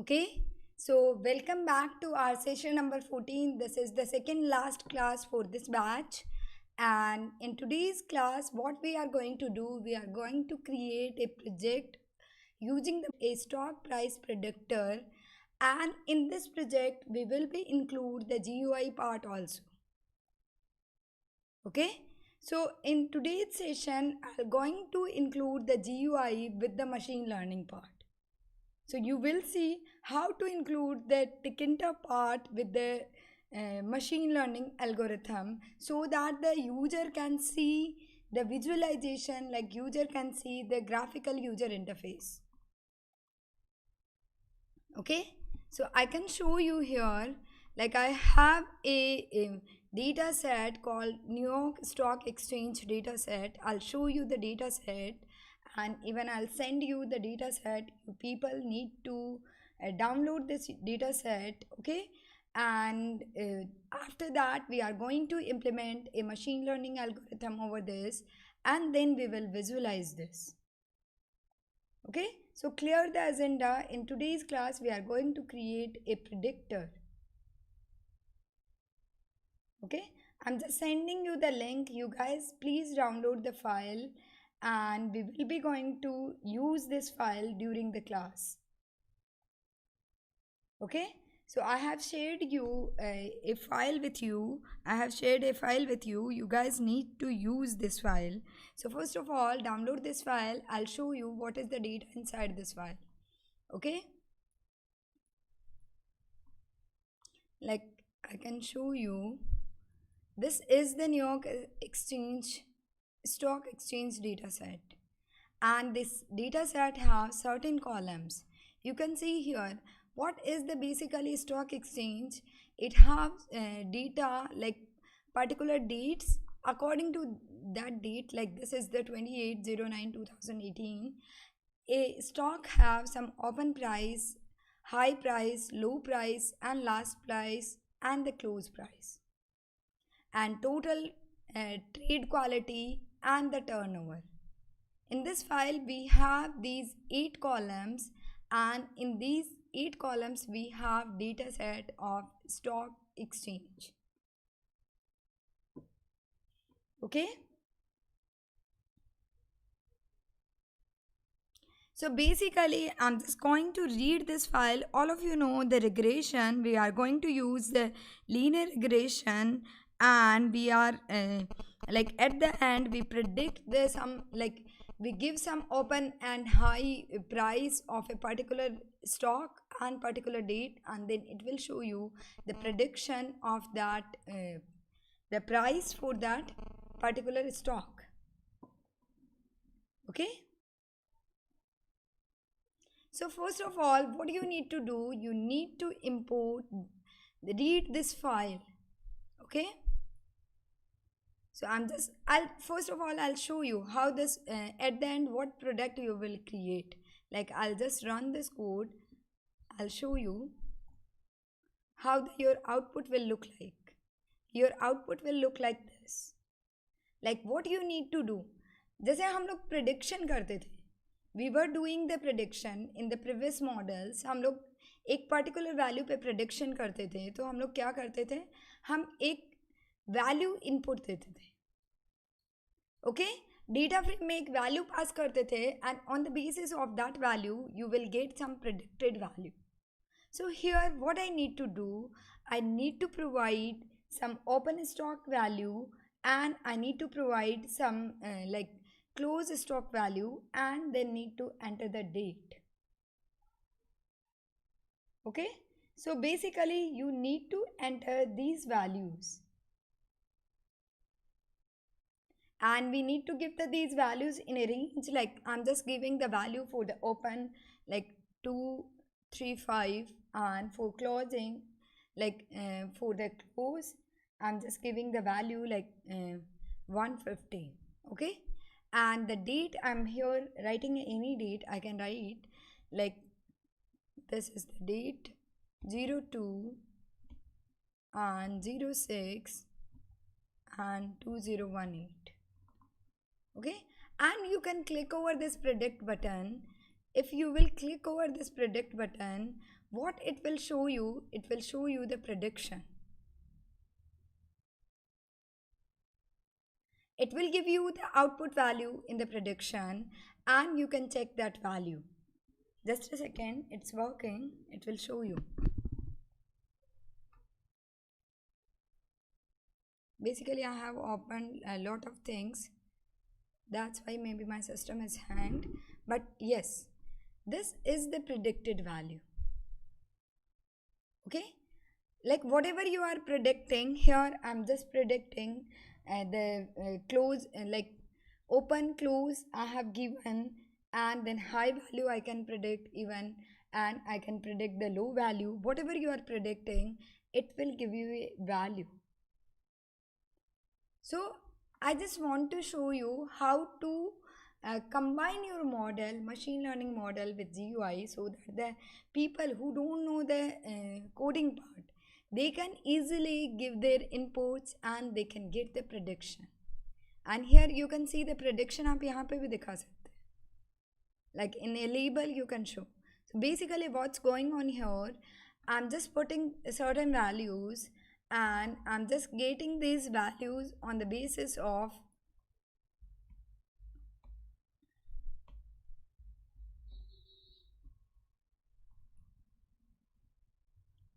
Okay, so welcome back to our session number 14. This is the second last class for this batch. And in today's class, what we are going to do, we are going to create a project using a stock price predictor. And in this project, we will be include the GUI part also. Okay, so in today's session, I'm going to include the GUI with the machine learning part. So you will see how to include the tkinter part with the machine learning algorithm so that the user can see the visualization, like user can see the graphical user interface. Okay, so I can show you here, like I have a data set called New York Stock Exchange data set. I'll show you the data set, and even I'll send you the data set. You people need to download this data set. Okay, and after that we are going to implement a machine learning algorithm over this, and then we will visualize this. Okay, so clear the agenda. In today's class we are going to create a predictor. Okay, I'm just sending you the link. You guys please download the file, and we will be going to use this file during the class. Okay, so I have shared you a file with you. I have shared a file with you. You guys need to use this file. So first of all, download this file. I'll show you what is the data inside this file. Okay, like I can show you, this is the New York Exchange Stock Exchange data set, and this data set has certain columns. You can see here what is the basically stock exchange. It has data like particular dates. According to that date, like this is the 28/09/2018, a stock have some open price, high price, low price, and last price, and the close price, and total trade quality and the turnover. In this file we have these 8 columns, and in these 8 columns we have data set of stock exchange. Okay, so basically I'm just going to read this file. All of you know the regression. We are going to use the linear regression, and we are like at the end we predict the some, like we give some open and high price of a particular stock and particular date, and then it will show you the prediction of that the price for that particular stock. Okay, so first of all, what you need to do, you need to import, read this file. Okay, so I'll first of all I'll show you how this at the end what product you will create. Like I'll just run this code. I'll show you how your output will look like. Your output will look like this. Like what you need to do, जैसे हम लोग prediction करते थे, we were doing the prediction in the previous models. हम लोग एक particular value पे prediction करते थे, तो हम लोग क्या करते थे, हम एक value input देते थे. Okay, data frame में एक value pass करते थे, and on the basis of that value you will get some predicted value. So here what I need to do, I need to provide some open stock value, and I need to provide some like close stock value, and then need to enter the date. Okay, so basically you need to enter these values, and we need to give these values in a range. Like I'm just giving the value for the open like 235, and for closing like for the close I'm just giving the value like 150. Okay, and the date I'm here writing any date. I can write like this is the date 02 and 06 and 2018. Okay, and you can click over this predict button. If you will click over this predict button, what it will show you, it will show you the prediction. It will give you the output value in the prediction, and you can check that value. Just a second, it's working, it will show you. Basically, I have opened a lot of things, that's why maybe my system is hanged. But yes, this is the predicted value. Okay, like whatever you are predicting here, I'm just predicting the close, like open, close I have given, and then high value I can predict even, and I can predict the low value. Whatever you are predicting, it will give you a value. So I just want to show you how to combine your model, machine learning model with GUI, so that the people who don't know the coding part, they can easily give their inputs and they can get the prediction. And here you can see the prediction आप यहाँ पे भी दिखा सकते हैं. Like in a label you can show. So basically what's going on here, I'm just putting certain values and I'm just getting these values on the basis of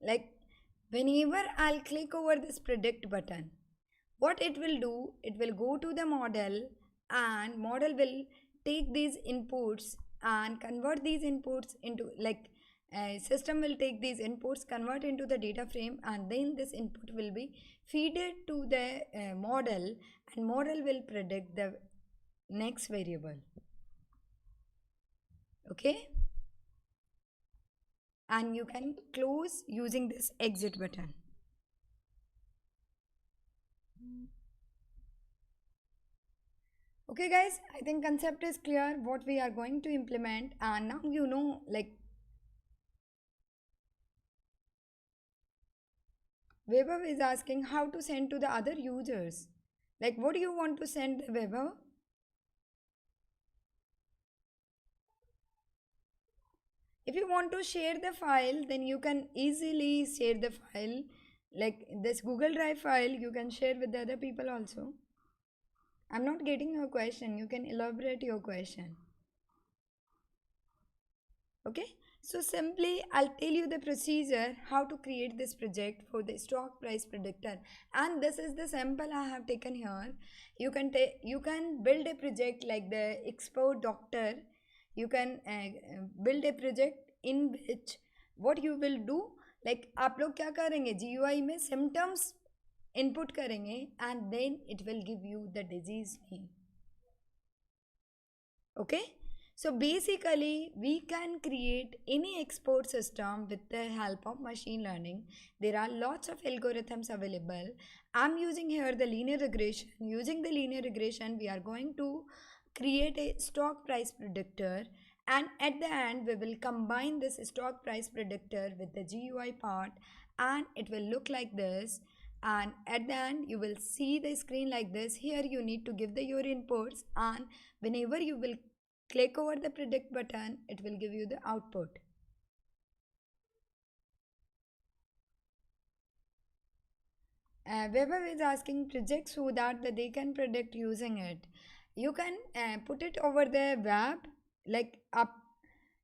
like whenever I'll click over this predict button, what it will do, it will go to the model and model will take these inputs and convert these inputs into like system will take these inputs, convert into the data frame, and then this input will be feeded to the model, and model will predict the next variable. Okay, and you can close using this exit button. Okay guys, I think concept is clear what we are going to implement, and now you know, like Weber is asking how to send to the other users. Like what do you want to send Weber? If you want to share the file, then you can easily share the file. Like this Google Drive file, you can share with the other people also. I'm not getting your question. You can elaborate your question. Okay, so simply I'll tell you the procedure how to create this project for the stock price predictor, and this is the sample I have taken here. You can build a project like the expert doctor. You can build a project in which what you will do, like आप लोग क्या करेंगे GUI में symptoms input करेंगे and then it will give you the disease name. Okay, so basically we can create any export system with the help of machine learning. There are lots of algorithms available. I'm using here the linear regression. Using the linear regression, we are going to create a stock price predictor, and at the end we will combine this stock price predictor with the GUI part, and it will look like this. And at the end you will see the screen like this. Here you need to give the your inputs, and whenever you will click over the predict button, it will give you the output. Weber is asking project so that they can predict using it. You can put it over the web, like आप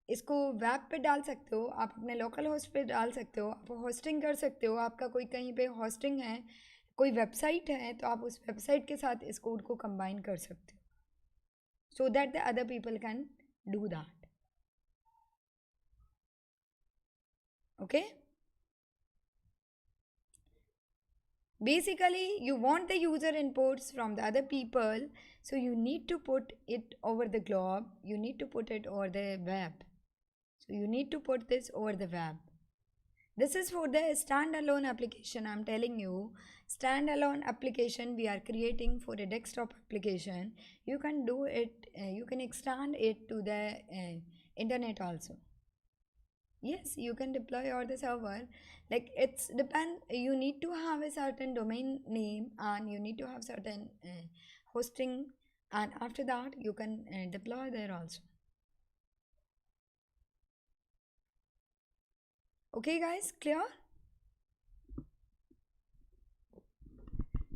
इसको web पे डाल सकते हो, आप अपने local host पे डाल सकते हो, आप होस्टिंग कर सकते हो, आपका कोई कहीं पे होस्टिंग है, कोई वेबसाइट है, तो आप उस वेबसाइट के साथ इस कोड को कंबाइन कर सकते हो, so that the other people can do that. Okay, basically you want the user inputs from the other people, so you need to put it over the globe, you need to put it over the web, so you need to put this over the web. This is for the standalone application. I'm telling you, standalone application we are creating for a desktop application. You can do it, you can extend it to the internet also. Yes, you can deploy over the server. Like it's depend, you need to have a certain domain name and you need to have certain hosting, and after that you can deploy there also. Okay guys, clear?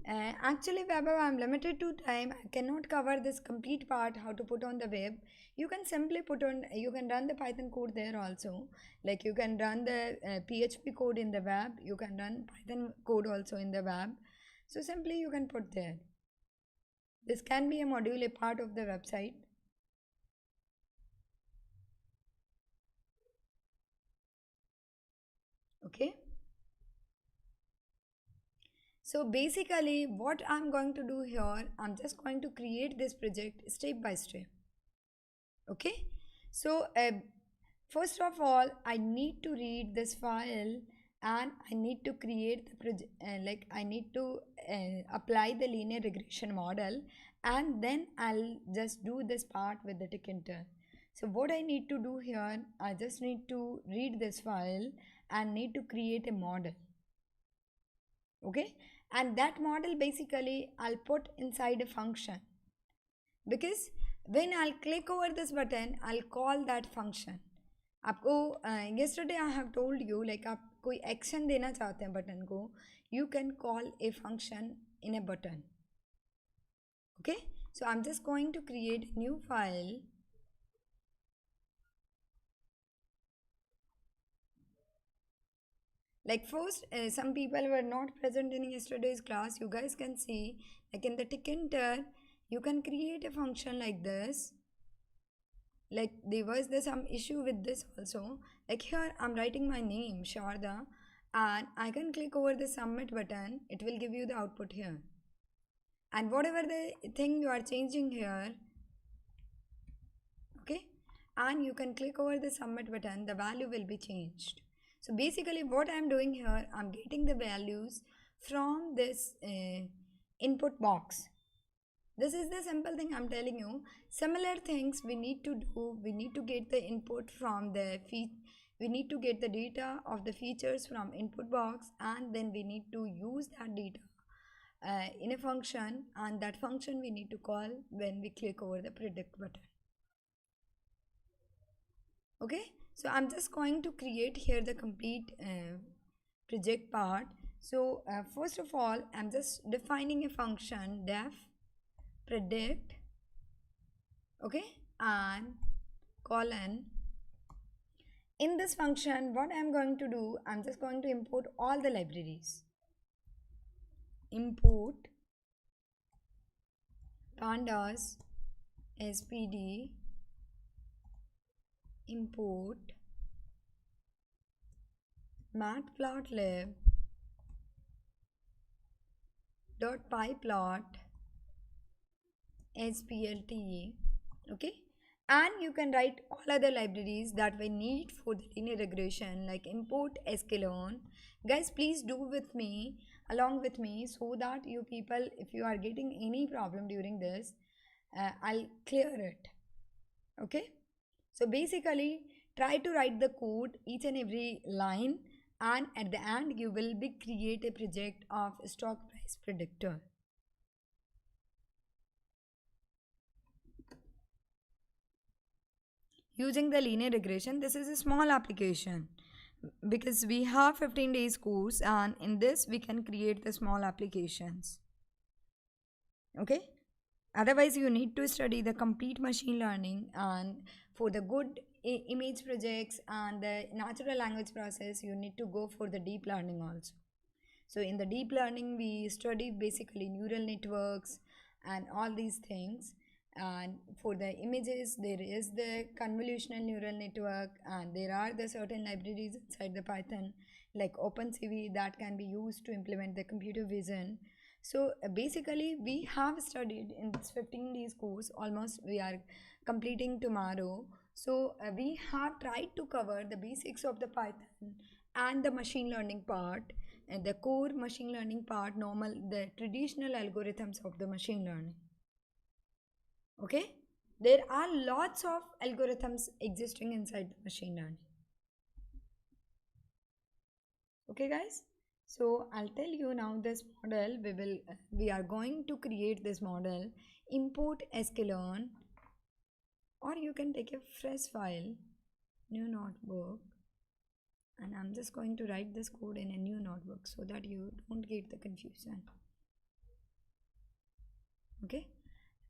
Actually, Vaibhav, I'm limited to time. I cannot cover this complete part how to put on the web. You can simply put on, you can run the Python code there also. Like you can run the PHP code in the web. You can run Python code also in the web. So simply you can put there. This can be a module, a part of the website. Okay. So basically what I'm going to do here, I'm just going to create this project step by step. Okay. So first of all, I need to read this file and I need to create the project, like I need to apply the linear regression model, and then I'll just do this part with the tkinter. So what I need to do here, I just need to read this file and need to create a model. Okay, and that model basically I'll put inside a function, because when I'll click over this button I'll call that function. आपको yesterday I have told you, like आप कोई action देना चाहते हैं button को, you can call a function in a button. Okay, so I'm just going to create a new file. Like first, some people were not present in yesterday's class. You guys can see, like in the tkinter, you can create a function like this. Like there was some issue with this also. Like here, I'm writing my name, Sharda, and I can click over the submit button. It will give you the output here. And whatever the thing you are changing here, okay, and you can click over the submit button, the value will be changed. So basically what I'm doing here, I'm getting the values from this input box. This is the simple thing I'm telling you. Similar things we need to do. We need to get the input from the we need to get the data of the features from input box, and then we need to use that data in a function, and that function we need to call when we click over the predict button. Okay, so I'm just going to create here the complete project part. So first of all, I'm just defining a function def predict, okay, and colon. In this function what I'm going to do, I'm just going to import all the libraries. Import pandas spd, import matplotlib dot pyplot splte. Okay, and you can write all other libraries that we need for the linear regression, like import sklearn. Guys, please do with me, along with me, so that you people, if you are getting any problem during this, I'll clear it. Okay, so basically try to write the code each and every line, and at the end you will be create a project of stock price predictor. Using the linear regression, this is a small application because we have 15 days course, and in this we can create the small applications. Okay, otherwise you need to study the complete machine learning, and for the good image projects and the natural language process you need to go for the deep learning also. So in the deep learning we study basically neural networks and all these things, and for the images there is the convolutional neural network, and there are the certain libraries inside the Python like OpenCV that can be used to implement the computer vision. So basically we have studied in this 15 days course, almost we are completing tomorrow. So we have tried to cover the basics of the Python and the machine learning part, and the core machine learning part, normal the traditional algorithms of the machine learning. Okay, there are lots of algorithms existing inside the machine learning. Okay guys, so I'll tell you now this model we are going to create this model. Import sklearn, or you can take a fresh file, new notebook, And I'm just going to write this code in a new notebook so that you don't get the confusion. Okay,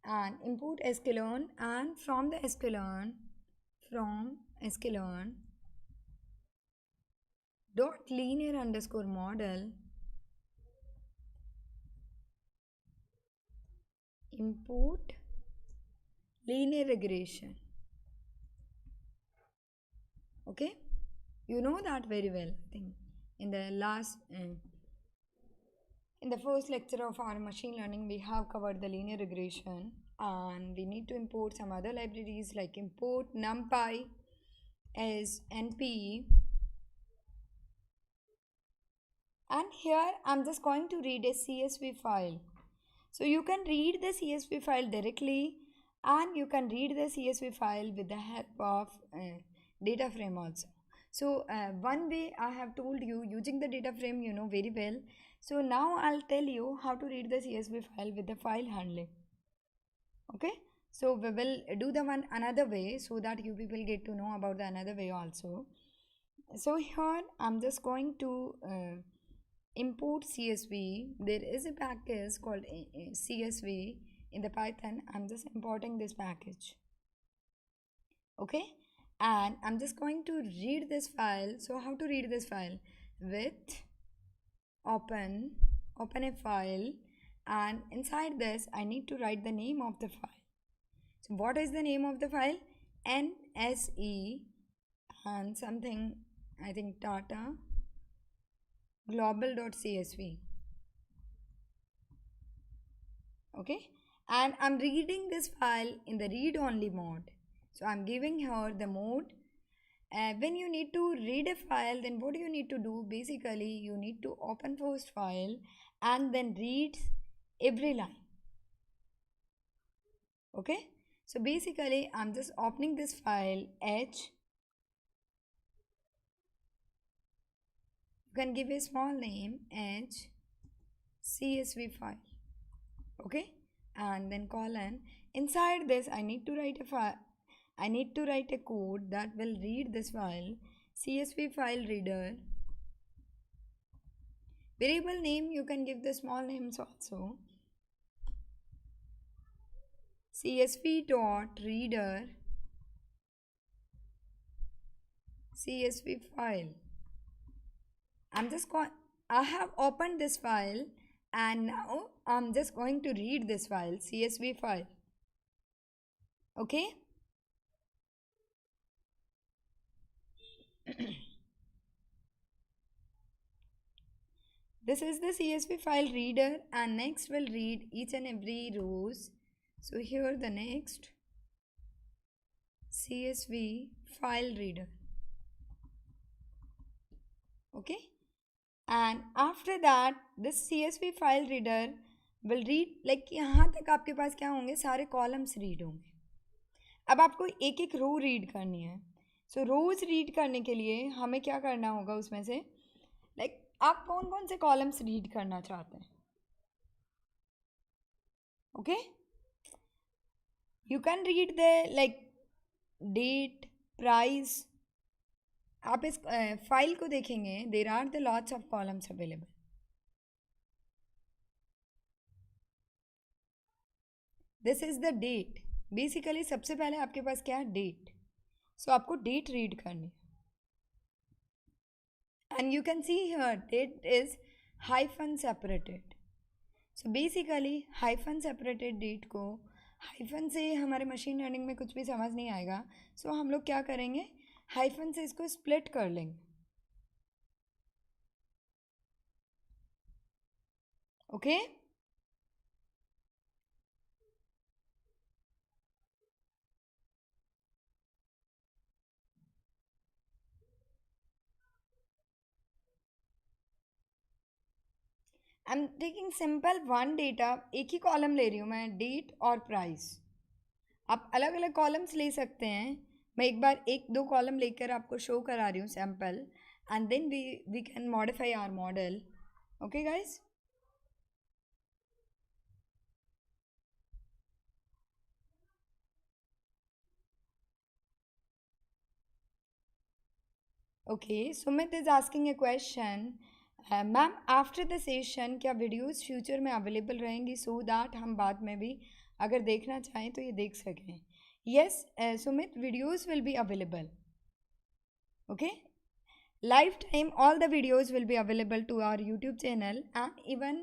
and import sklearn, and from the sklearn, dot linear underscore model, import linear regression. Okay, you know that very well. I think in the last in the first lecture of our machine learning, we have covered the linear regression, and we need to import some other libraries like import numpy as np. And here I'm just going to read a CSV file. So you can read the CSV file directly, and you can read the CSV file with the help of data frame also. So one way I have told you using the data frame, you know very well. So now I'll tell you how to read the CSV file with the file handling. Okay, so we will do the one another way so that you people get to know about the another way also. So here I'm just going to import CSV. There is a package called CSV in the Python. I'm just importing this package. Okay, and I'm just going to read this file. So how to read this file? With open a file, and inside this I need to write the name of the file. So what is the name of the file? NSE and something, I think data global.csv. Okay, and I'm reading this file in the read only mode. So I'm giving her the mode. When you need to read a file, then what do you need to do? Basically you need to open first file and then read every line. Okay, so basically I'm just opening this file h. You can give a small name h csv file. Okay, and then colon. Inside this I need to write a file. I need to write a code that will read this file. CSV file reader. Variable name you can give the small names also. CSV dot reader CSV file. I have opened this file, and now I'm just going to read this file, CSV file. Okay. This is the CSV file reader, and next we'll read each and every rows. So here the next CSV file reader. Okay, and after that this CSV file reader will read, like यहाँ तक आपके पास क्या होंगे, सारे columns read होंगे. अब आपको एक एक रो रीड करनी है. सो रोज रीड करने के लिए हमें क्या करना होगा उसमें से, लाइक आप कौन कौन से कॉलम्स रीड करना चाहते हैं. Okay, you can read the like date, price. आप इस फाइल को देखेंगे, there are the lots of columns available. This is the date. Basically सबसे पहले आपके पास क्या है, डेट. सो आपको डेट रीड करनी है. And you can see here date is hyphen separated. So basically hyphen separated date को, हाइफन से हमारे मशीन लर्निंग में कुछ भी समझ नहीं आएगा. सो हम लोग क्या करेंगे, हाइफन से इसको स्प्लिट कर लेंगे. Okay, I am taking simple one data. एक ही कॉलम ले रही हूँ मैं, डेट और प्राइस. आप अलग अलग कॉलम्स ले सकते हैं. मैं एक बार एक दो कॉलम लेकर आपको शो करा रही हूँ sample, and then we can modify our model. Okay guys, Okay, Sumit is asking a question. Ma'am after the session क्या वीडियोस फ्यूचर में अवेलेबल रहेंगी सो दैट हम बाद में भी अगर देखना चाहें तो ये देख सकें. Yes Sumit, videos will be available. Okay, lifetime all the videos will be available to our YouTube channel, and even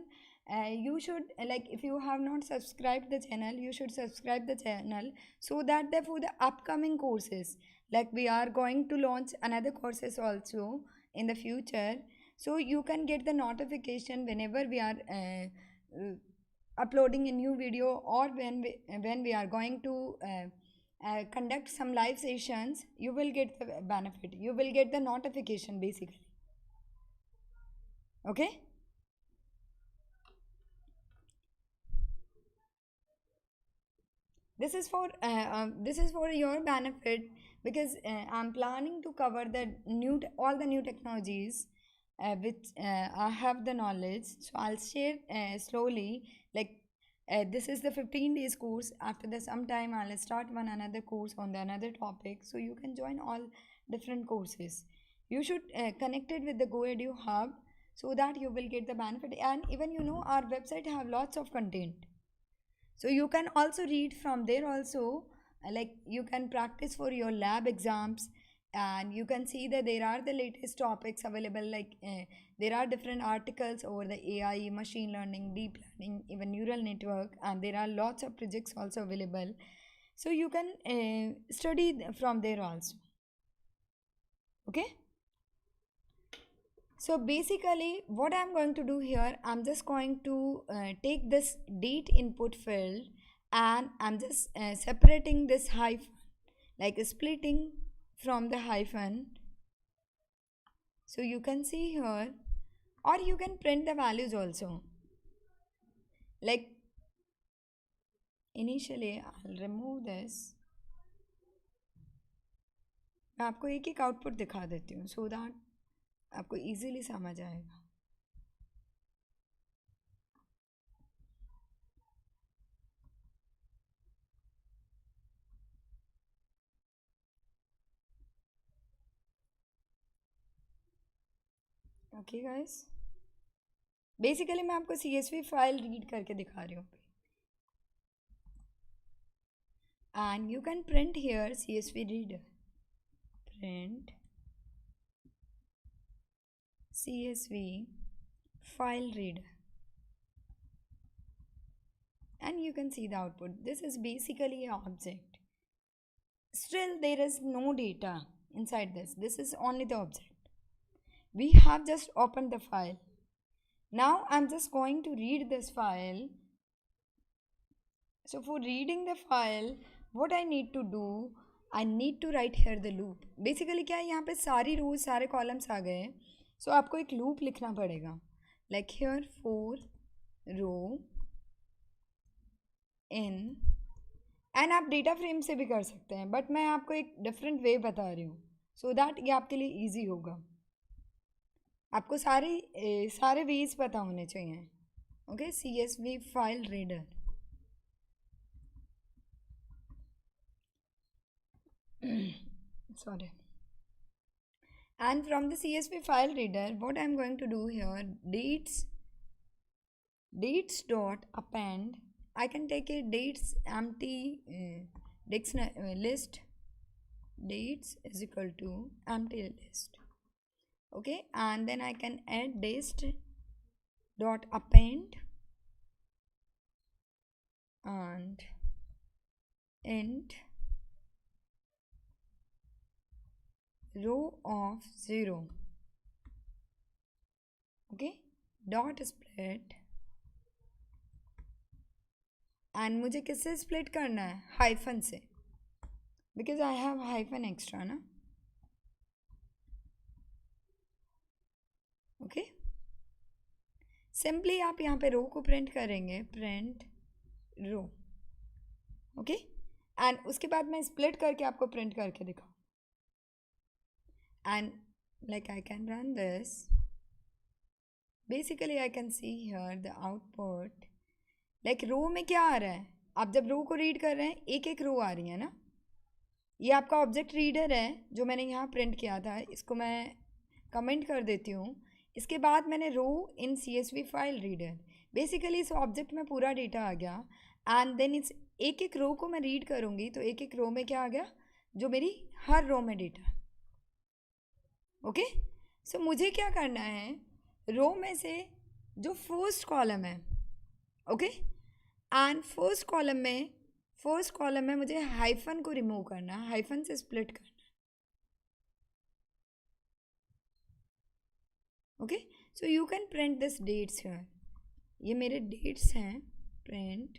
you should, like, if you have not subscribed the channel, you should subscribe the channel so that for the upcoming courses, like we are going to launch another courses also in the future, so you can get the notification whenever we are uploading a new video, or when we are going to conduct some live sessions. You will get the benefit, you will get the notification basically. Okay, this is for your benefit, because I'm planning to cover the all the new technologies which I have the knowledge, so I'll share slowly, like this is the 15 days course. After the some time I'll start another course on the another topic, so you can join all different courses. You should connect it with the GoEdu hub so that you will get the benefit. And even our website have lots of content, so you can also read from there also. Like you can practice for your lab exams, and you can see that there are the latest topics available, like there are different articles over the AI, machine learning, deep learning, even neural network, and there are lots of projects also available, so you can study from there also. Okay, so basically what I'm going to do here, I'm just going to take this date input field, and I'm just separating this hyphen, like splitting from the hyphen, so you can see here, or you can print the values also. Like initially I'll remove this. मैं आपको एक एक output दिखा देती हूँ so that आपको easily समझ आएगा. ओके गाइस, बेसिकली मैं आपको CSV फाइल रीड करके दिखा रही हूँ, and you can print here CSV reader, print CSV file reader, and you can see the output. This is basically an object. Still there is no data inside this. This is only the object. We have just opened the file. Now I'm just going to read this file. So for reading the file, what I need to do, I need to write here the loop. Basically क्या है, यहाँ पे सारी rows सारे columns आ गए, so आपको एक loop लिखना पड़ेगा, like here for row in, and आप data frame से भी कर सकते हैं, but मैं आपको एक different way बता रही हूँ so that ये आपके लिए easy होगा. आपको सारे ways पता होने चाहिए. Okay, CSV file reader. Sorry. And from the CSV file reader, what I'm going to do here, dates dot append, I can take a dates empty list, dates is equal to empty list. Okay, and then I can add dates dot append and int row of 0. Okay, dot split, and मुझे किससे split करना है, hyphen से, because I have hyphen extra ना. Okay, simply आप यहाँ पे रो को प्रिंट करेंगे, प्रिंट रो. ओके, एंड उसके बाद मैं स्प्लिट करके आपको प्रिंट करके दिखाऊँ. And like I can run this, basically I can see here the output. Like रो में क्या आ रहा है, आप जब रो को रीड कर रहे हैं एक एक रो आ रही है ना, ये आपका ऑब्जेक्ट रीडर है जो मैंने यहाँ प्रिंट किया था, इसको मैं कमेंट कर देती हूँ। इसके बाद मैंने रो इन CSV फाइल रीडर, बेसिकली इस ऑब्जेक्ट में पूरा डेटा आ गया एंड देन इस एक एक रो को मैं रीड करूँगी तो एक एक रो में क्या आ गया, जो मेरी हर रो में डेटा। ओके, सो मुझे क्या करना है, रो में से जो फर्स्ट कॉलम है, ओके, एंड फर्स्ट कॉलम में मुझे हाइफन को रिमूव करना है, हाइफन से स्प्लिट करना है। Okay, so you can print this dates here, ये मेरे डेट्स हैं, print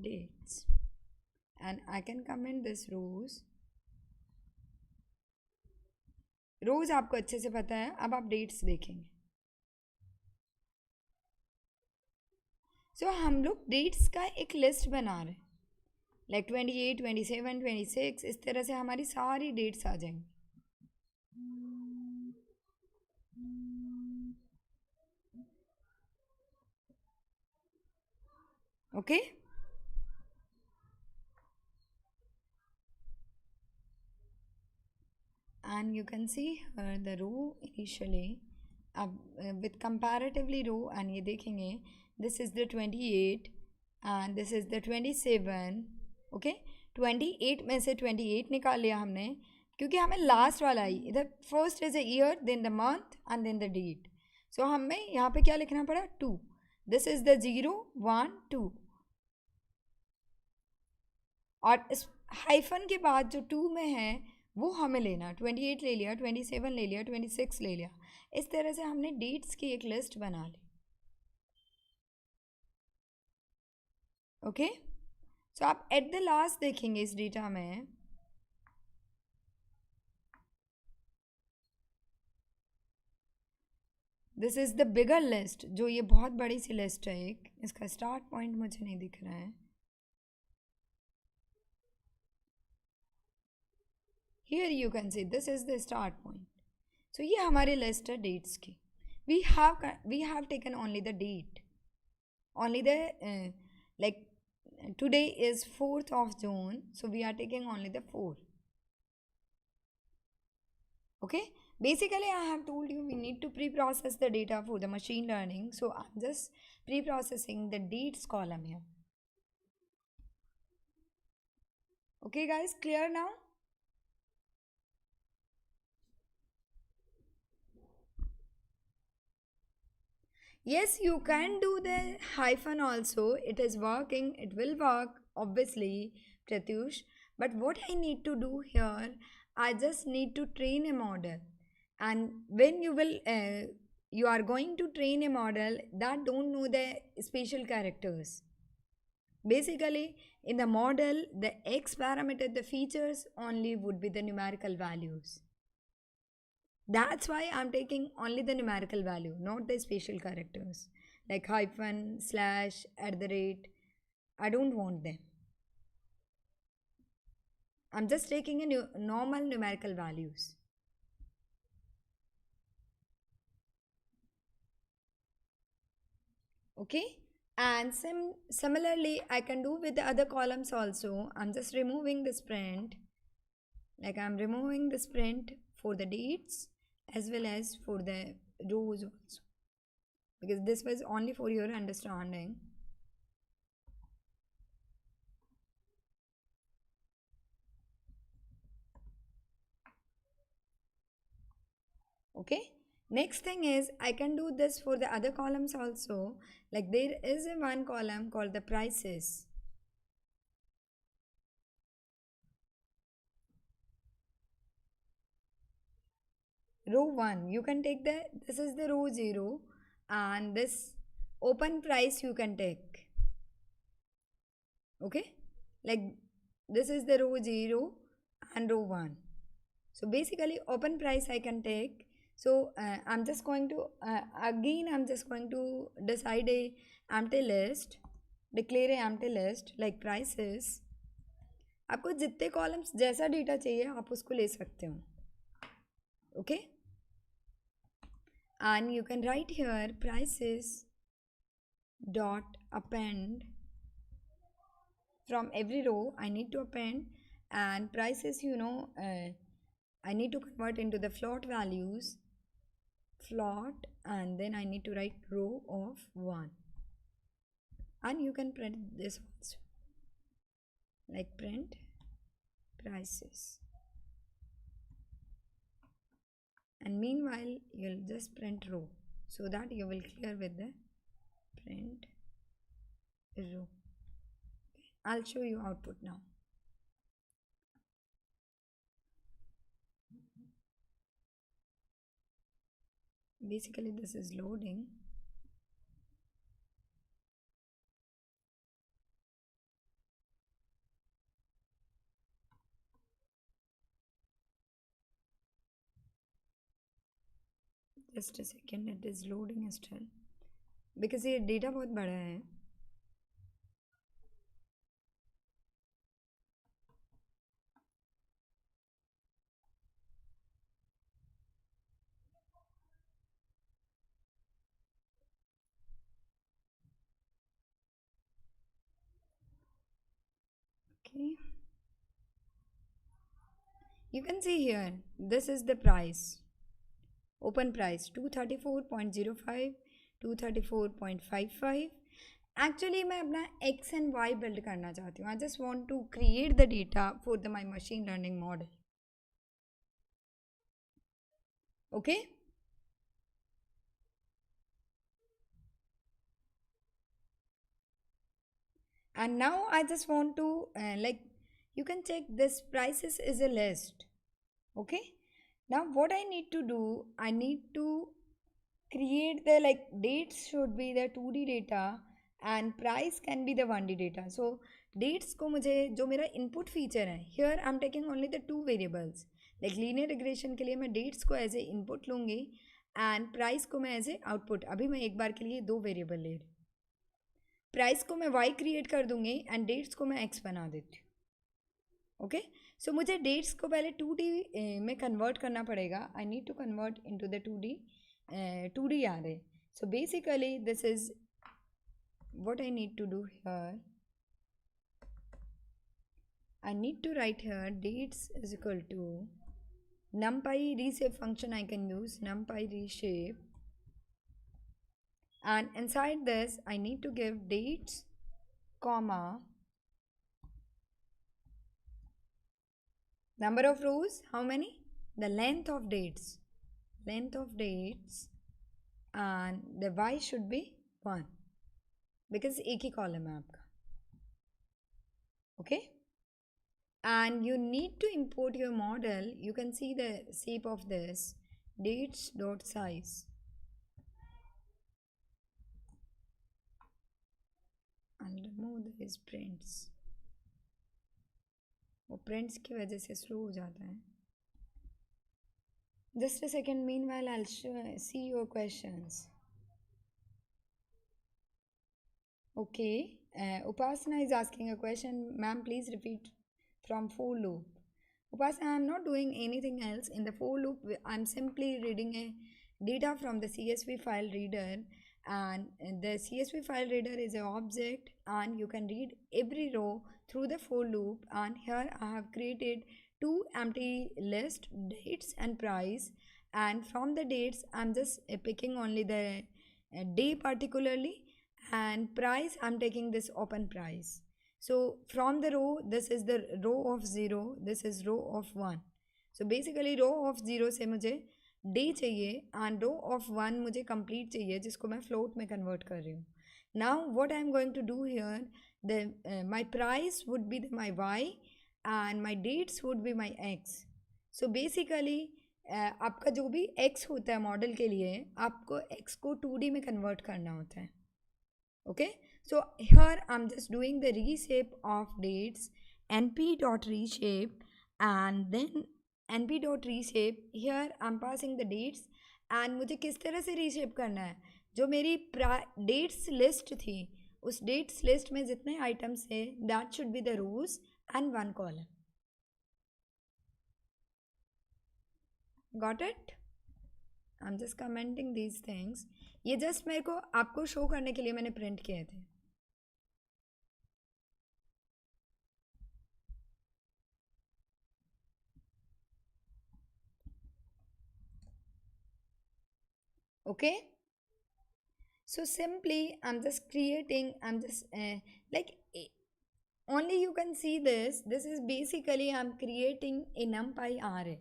dates and I can comment this rows. Rows आपको अच्छे से पता है, अब आप डेट्स देखेंगे। सो हम लोग डेट्स का एक लिस्ट बना रहे हैं, लाइक 28, 27, 26, इस तरह से हमारी सारी डेट्स आ जाएंगी। Okay, and you can see here the row initially with comparatively row, and ये देखेंगे this is the 28 and this is the 27. Okay, 28 में से 28 निकाल लिया हमने क्योंकि हमें लास्ट वाला आई, इधर first is a year, then the month and then the date. So हमें यहाँ पे क्या लिखना पड़ा, 2, दिस इज द 0, 1, 2, और इस हाइफन के बाद जो 2 में है वो हमें लेना, 28 ले लिया, 27 ले लिया, 26 ले लिया, इस तरह से हमने डेट्स की एक लिस्ट बना ली। ओके, सो आप एट द लास्ट देखेंगे इस डेटा में this is the bigger list, जो ये बहुत बड़ी सी लिस्ट है एक, इसका स्टार्ट पॉइंट मुझे नहीं दिख रहा है, here you can see this is the start point. So ये हमारी लिस्ट है डेट्स की, we have taken only the date, only the like today is 4th of June, so we are taking only the 4. Okay, basically I have told you we need to pre-process the data for the machine learning, so I'm just pre-processing the dates column here. Okay guys, clear now? Yes, you can do the hyphen also. It is working. It will work, obviously, Pratyush. But what I need to do here, I just need to train a model. And when you are going to train a model that don't know the special characters. Basically, in the model, the X parameter, the features only would be the numerical values. That's why I'm taking only the numerical value, not the special characters like hyphen, slash, at the rate. I don't want them. I'm just taking a normal numerical values. Okay, and similarly I can do with the other columns also. I'm just removing this print, like I'm removing this print for the dates as well as for the rows also, because this was only for your understanding. Okay, next thing is I can do this for the other columns also, like there is a one column called the prices. Row 1, you can take this is the row 0, and this open price you can take. Okay, like this is the row 0 and row 1. So basically open price I can take. So I'm just going to again I'm just going to decide a empty list, declare a empty list like prices. आपको जितने columns जैसा data चाहिए आप उसको ले सकते हो. Okay, and you can write here prices dot append. From every row I need to append and prices, I need to convert into the float values, float, and then I need to write row of 1. And you can print this also, like print prices. And meanwhile, you'll just print row so that you will clear with the print row. I'll show you output now. Basically, this is loading. Just a second, it is loading still. Because ये data बहुत बड़ा है. Okay. You can see here, this is the price. Open price 234.05, 234.55. Actually, मैं अपना X and Y build करना चाहती हूँ. I just want to create the data for my machine learning model. Okay? And now I just want to you can check this prices is a list. Okay? Now what I need to do, I need to create the dates should be the 2D data and price can be the 1D data. So dates को मुझे जो मेरा input feature है, here I'm taking only the 2 variables. Like linear regression के लिए मैं dates को as a input लूँगी and price को मैं as a output. अभी मैं एक बार के लिए 2 variable ले रही. प्राइस को मैं y क्रिएट कर दूंगी एंड डेट्स को मैं x बना देती हूँ. ओके, सो मुझे डेट्स को पहले 2D में कन्वर्ट करना पड़ेगा. I need to convert into the 2D आ रहे. So basically this is what I need to do here. I need to write here dates is equal to numpy reshape function. I can use numpy reshape. And inside this, I need to give dates, comma, number of rows, how many? The length of dates, and the y should be 1 because एक ही column है आपका. Okay? And you need to import your model. You can see the shape of this dates dot size. And remove these prints. वो prints की वजह से slow हो जाता है. Just a second. Meanwhile, I'll see your questions. Okay. Upasana is asking a question. Ma'am, please repeat from for loop. Upasana, I'm not doing anything else in the for loop. I'm simply reading a data from the CSV file reader. And the CSV file reader is an object and you can read every row through the for loop. And here I have created 2 empty list, dates and price, and from the dates I'm just picking only the day particularly, and price I'm taking this open price. So from the row, this is the row of 0, this is row of 1. So basically row of 0 से मुझे day चाहिए and row of 1 मुझे complete चाहिए जिसको मैं float में convert कर रही हूँ. Now what I am going to do here, the my price would be my Y and my dates would be my X. So basically आपका जो भी एक्स होता है मॉडल के लिए, आपको एक्स को 2D में कन्वर्ट करना होता है. Okay, so here I am just doing the reshape of dates, np.reshape, and then np.reshape. here I'm passing the dates and मुझे किस तरह से रीशेप करना है. जो मेरी डेट्स लिस्ट थी, उस डेट्स लिस्ट में जितने आइटम्स थे that should be the rows and 1 column. Got it? I am just commenting these things. ये जस्ट मेरे को आपको शो करने के लिए मैंने प्रिंट किए थे. Okay, so simply I'm just creating, I'm just like only you can see this is basically I'm creating a numpy array.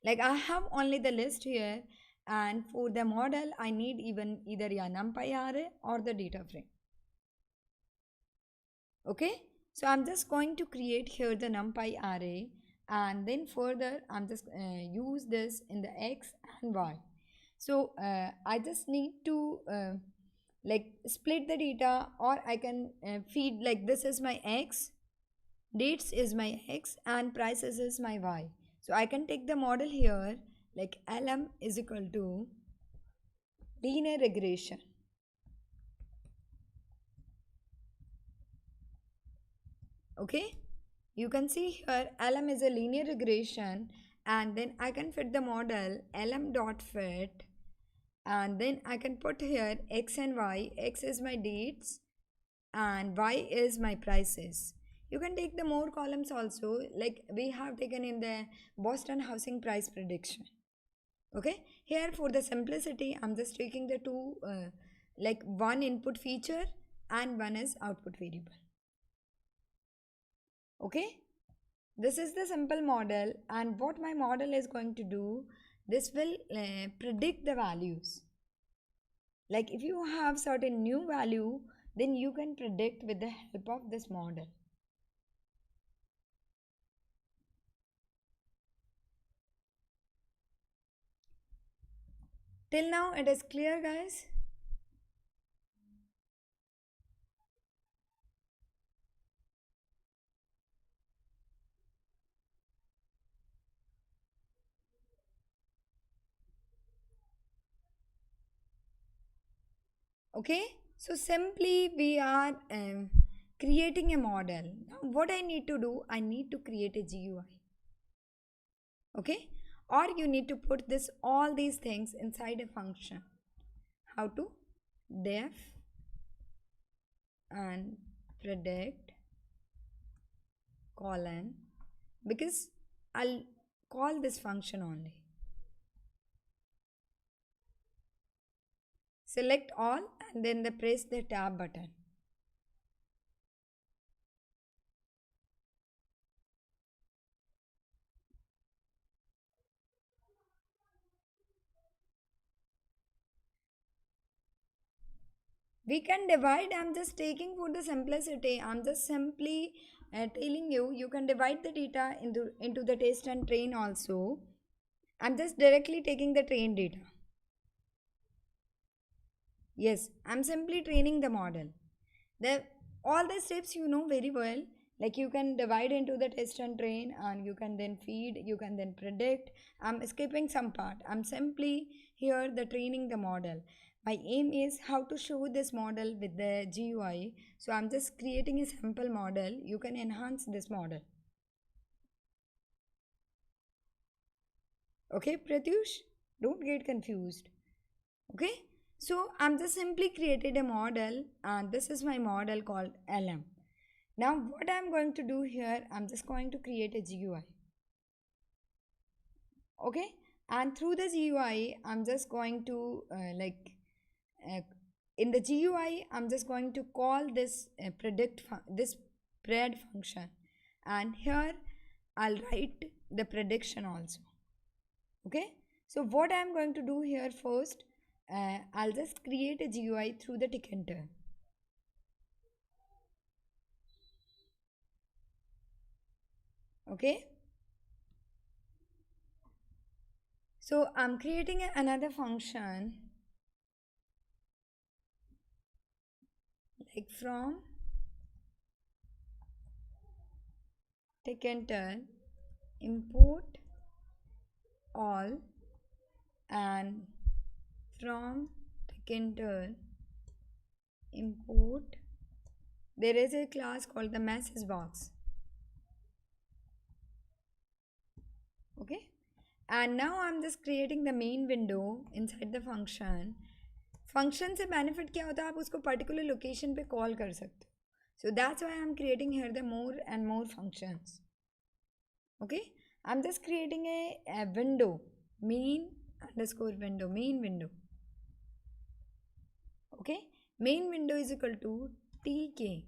Like I have only the list here, and for the model I need even either a numpy array or the data frame. Okay, so I'm just going to create here the numpy array, and then further I'm just use this in the x and y. So I just need to like split the data, or I can feed like this is my x, dates is my x, and prices is my y. So I can take the model here like lm is equal to linear regression. Okay, you can see here lm is a linear regression, and then I can fit the model lm dot fit, and then I can put here x and y. X is my dates and y is my prices. You can take the more columns also, like we have taken in the Boston housing price prediction. Okay, here for the simplicity I'm just taking the two like one input feature and one is output variable. Okay, this is the simple model, and what my model is going to do, this will predict the values. Like if you have certain new value, then you can predict with the help of this model. Till now it is clear, guys? Okay, so simply we are creating a model. Now what I need to do, I need to create a GUI. Okay, or you need to put this all these things inside a function. How to? Def and predict colon, because I'll call this function only. Select all and then press the tab button. We can divide. I'm just taking for the simplicity. I'm just simply telling you can divide the data into the test and train also. I'm just directly taking the train data. Yes, I'm simply training the model. The all the steps you know very well. Like you can divide into the test and train, and you can then feed, you can then predict. I'm skipping some part. I'm simply here the training the model. My aim is how to show this model with the GUI. So I'm just creating a sample model. You can enhance this model. Okay, Pratyush? Don't get confused. Okay, so I'm just simply created a model, and this is my model called LM. Now what I'm going to do here, I'm just going to create a GUI. Okay, and through the GUI I'm just going to uh, in the GUI I'm just going to call this this pred function, and here I'll write the prediction also. Okay, so what I'm going to do here first, I'll just create a GUI through the tkinter. Okay, so I'm creating another function like from tkinter import all, and from tkinter import, there is a class called the message box. Okay, and now I'm just creating the main window inside the function. Function से benefit क्या होता है, आप उसको particular location पे call कर सकते हो. So that's why I am creating here the more and more functions. Okay, I'm just creating a window, main underscore window, main window. Okay, main window is equal to tk.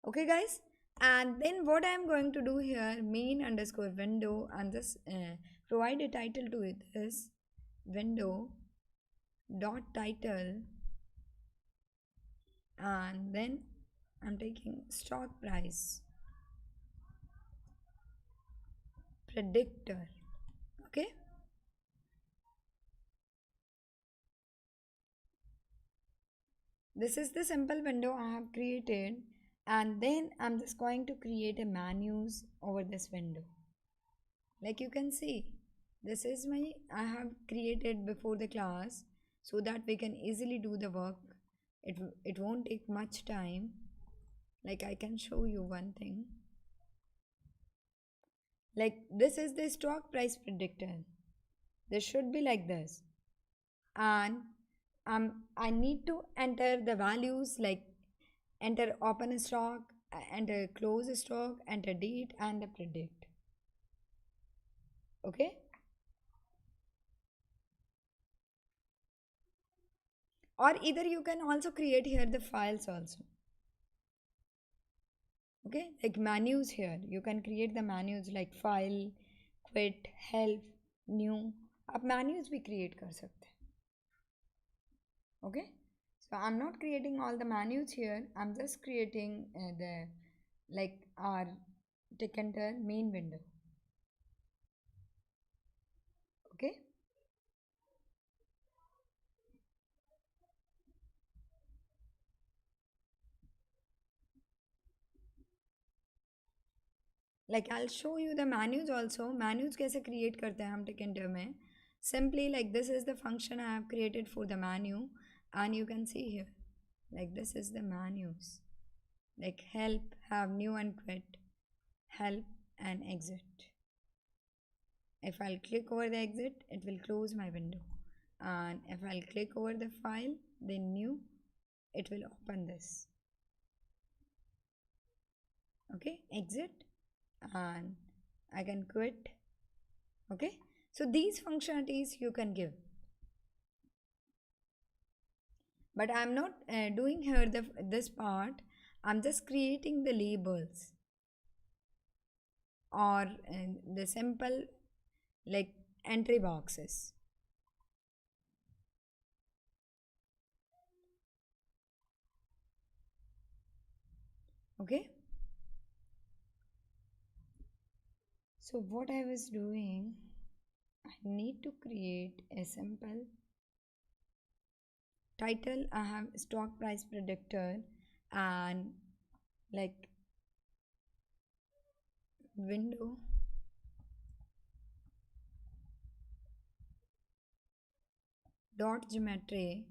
Okay guys, and then what I am going to do here, main underscore window, and just provide a title to it is window dot title, and then I'm taking stock price predictor. Okay, this is the simple window I have created, and then I'm just going to create a menus over this window. Like you can see, this is my I have created before the class, so that we can easily do the work. It won't take much time. Like I can show you one thing. Like this is the stock price predictor. This should be like this, and I need to enter the values like enter open stock, enter close stock, enter date, and the predict. Okay, or either you can also create here the files also. Okay, like menus here you can create the menus like file, quit, help, new. अब menus भी create कर सकते हैं. Okay, so I'm not creating all the menus here, I'm just creating the like our tkinter main window. Okay, like I'll show you the menus also. Menus कैसे create करते हैं हम tkinter में. Simply like this is the function I have created for the menu, and you can see here like this is the menus, like help, have new and quit, help, and exit. If I'll click over the exit, it will close my window, and if I'll click over the file, then new, it will open this. Okay, exit, and I can quit. Okay, so these functionalities you can give, but I'm not doing here this part. I'm just creating the labels or the simple like entry boxes. Okay, so what I was doing, I need to create a simple title. I have stock price predictor, and like window dot geometry,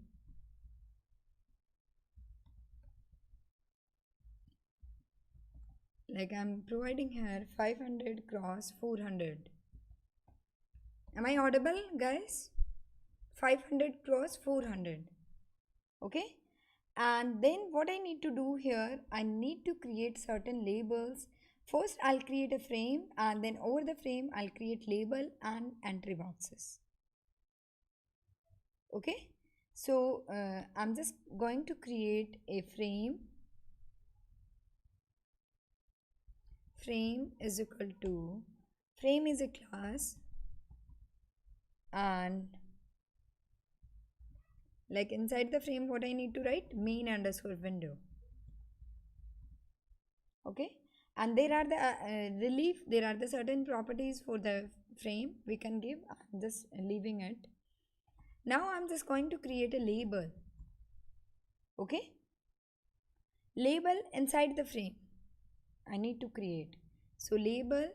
like I'm providing here 500 cross 400. Am I audible guys? 500 cross 400. Okay, and then what I need to do here, I need to create certain labels. First I'll create a frame, and then over the frame I'll create label and entry boxes. Okay, so I'm just going to create a frame. Frame is equal to, frame is a class, and like inside the frame what I need to write, main underscore window. Okay, and there are the relief, there are the certain properties for the frame we can give. I'm just leaving it. Now I'm just going to create a label. Okay, label inside the frame I need to create. So label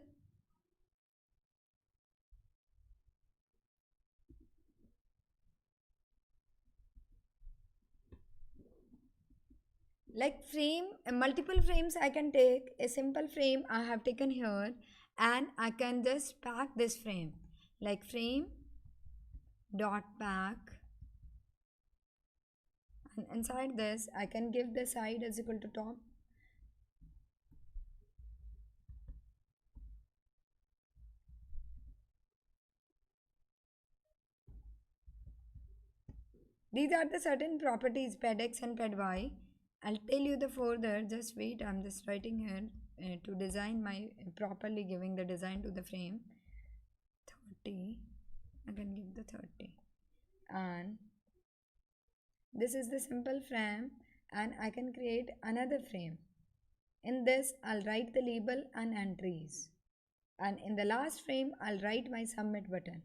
like frame, multiple frames I can take. A simple frame I have taken here, and I can just pack this frame like frame dot pack, and inside this I can give the side is equal to top. These are the certain properties, ped x and ped y. I'll tell you the further. Just wait. I'm just writing here to design my properly giving the design to the frame. 30. I can give the 30. And this is the simple frame, and I can create another frame. In this, I'll write the label and entries. And in the last frame, I'll write my submit button.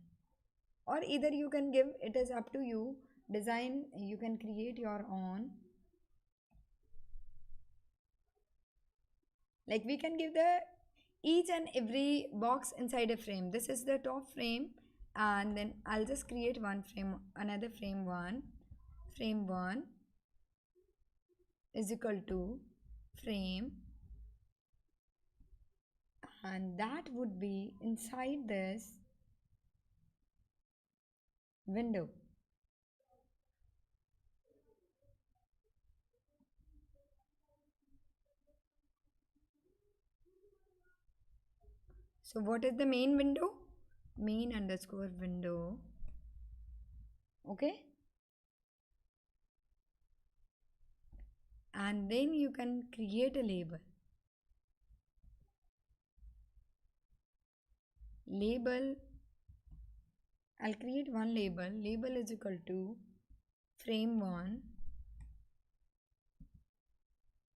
Or either you can give, it is up to you. Design, you can create your own. Like we can give the each and every box inside a frame. This is the top frame, and then I'll just create one frame, another frame 1. Frame 1 is equal to frame, and that would be inside this window. So what is the main window? Main underscore window. Okay. And then you can create a label. Label, I'll create one label. Label is equal to frame 1,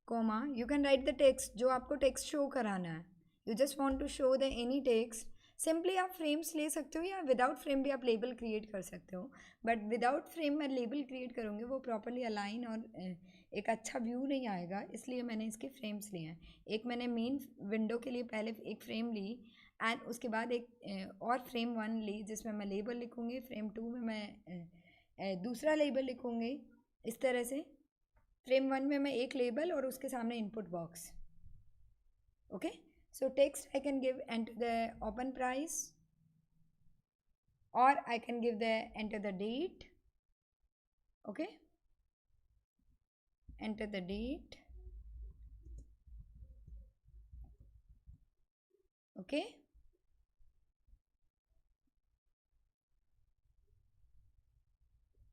comma, you can write the text जो आपको text show कराना है. You just want to show the any text. Simply आप frames ले सकते हो या without frame भी आप लेबल क्रिएट कर सकते हो, बट विदाउट फ्रेम मैं लेबल क्रिएट करूँगी वो प्रॉपरली अलाइन और एक अच्छा व्यू नहीं आएगा, इसलिए मैंने इसके फ्रेम्स लिए हैं. एक मैंने मेन विंडो के लिए पहले एक फ्रेम ली, एंड उसके बाद एक और फ्रेम 1 ली जिसमें मैं लेबल लिखूँगी. फ्रेम 2 में मैं दूसरा लेबल लिखूँगी. इस तरह से फ्रेम 1 में मैं एक लेबल और उसके सामने input box. Okay. So text I can give enter the open price, or I can give the enter the date. Okay, enter the date. Okay,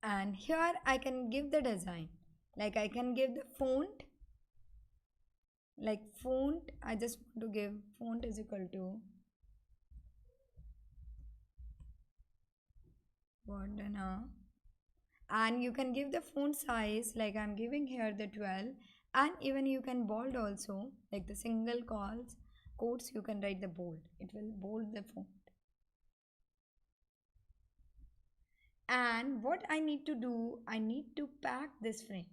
and here I can give the design, like I can give the font. Like font, I just want to give font is equal to Vardhana, and you can give the font size, like I'm giving here the 12, and even you can bold also, like the single quotes you can write the bold, it will bold the font. And what I need to do, I need to pack this frame,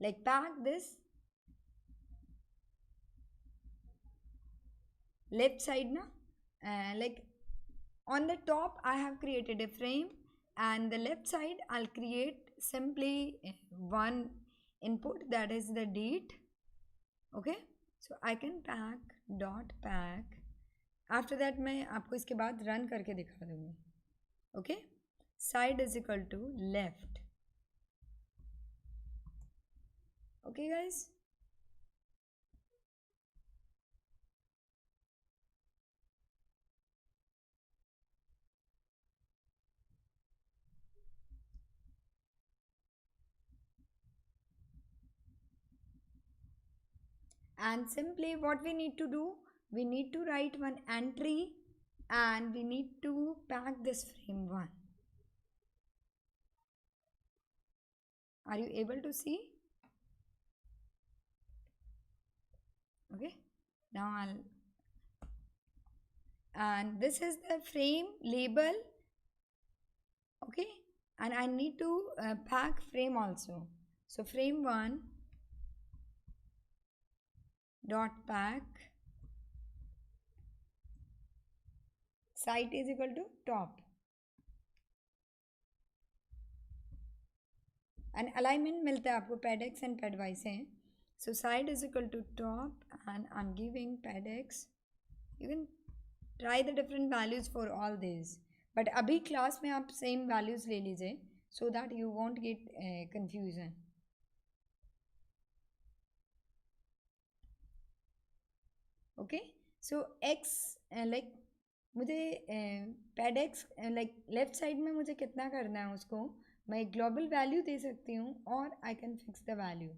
like pack this left side na, like on the top I have created a frame, and the left side I'll create simply one input, that is the date. Okay, so I can pack dot pack. After that मैं आपको इसके बाद run करके दिखा दूँगी. Okay, side is equal to left. Okay guys, and simply what we need to do, we need to write one entry, and we need to pack this frame 1. Are you able to see? Okay, now and this is the frame label. Okay, and I need to pack frame also. So frame 1 dot pack site is equal to top, and alignment मिलता है आपको ped x and ped y से. So side is equal to top, and I'm giving ped x. You can try the different values for all these, but अभी class में आप same values ले लीजिए so that you won't get confusion. Okay, so x like मुझे ped x like left side में मुझे कितना करना है उसको, मैं ग्लोबल वैल्यू दे सकती हूँ और I can fix the value.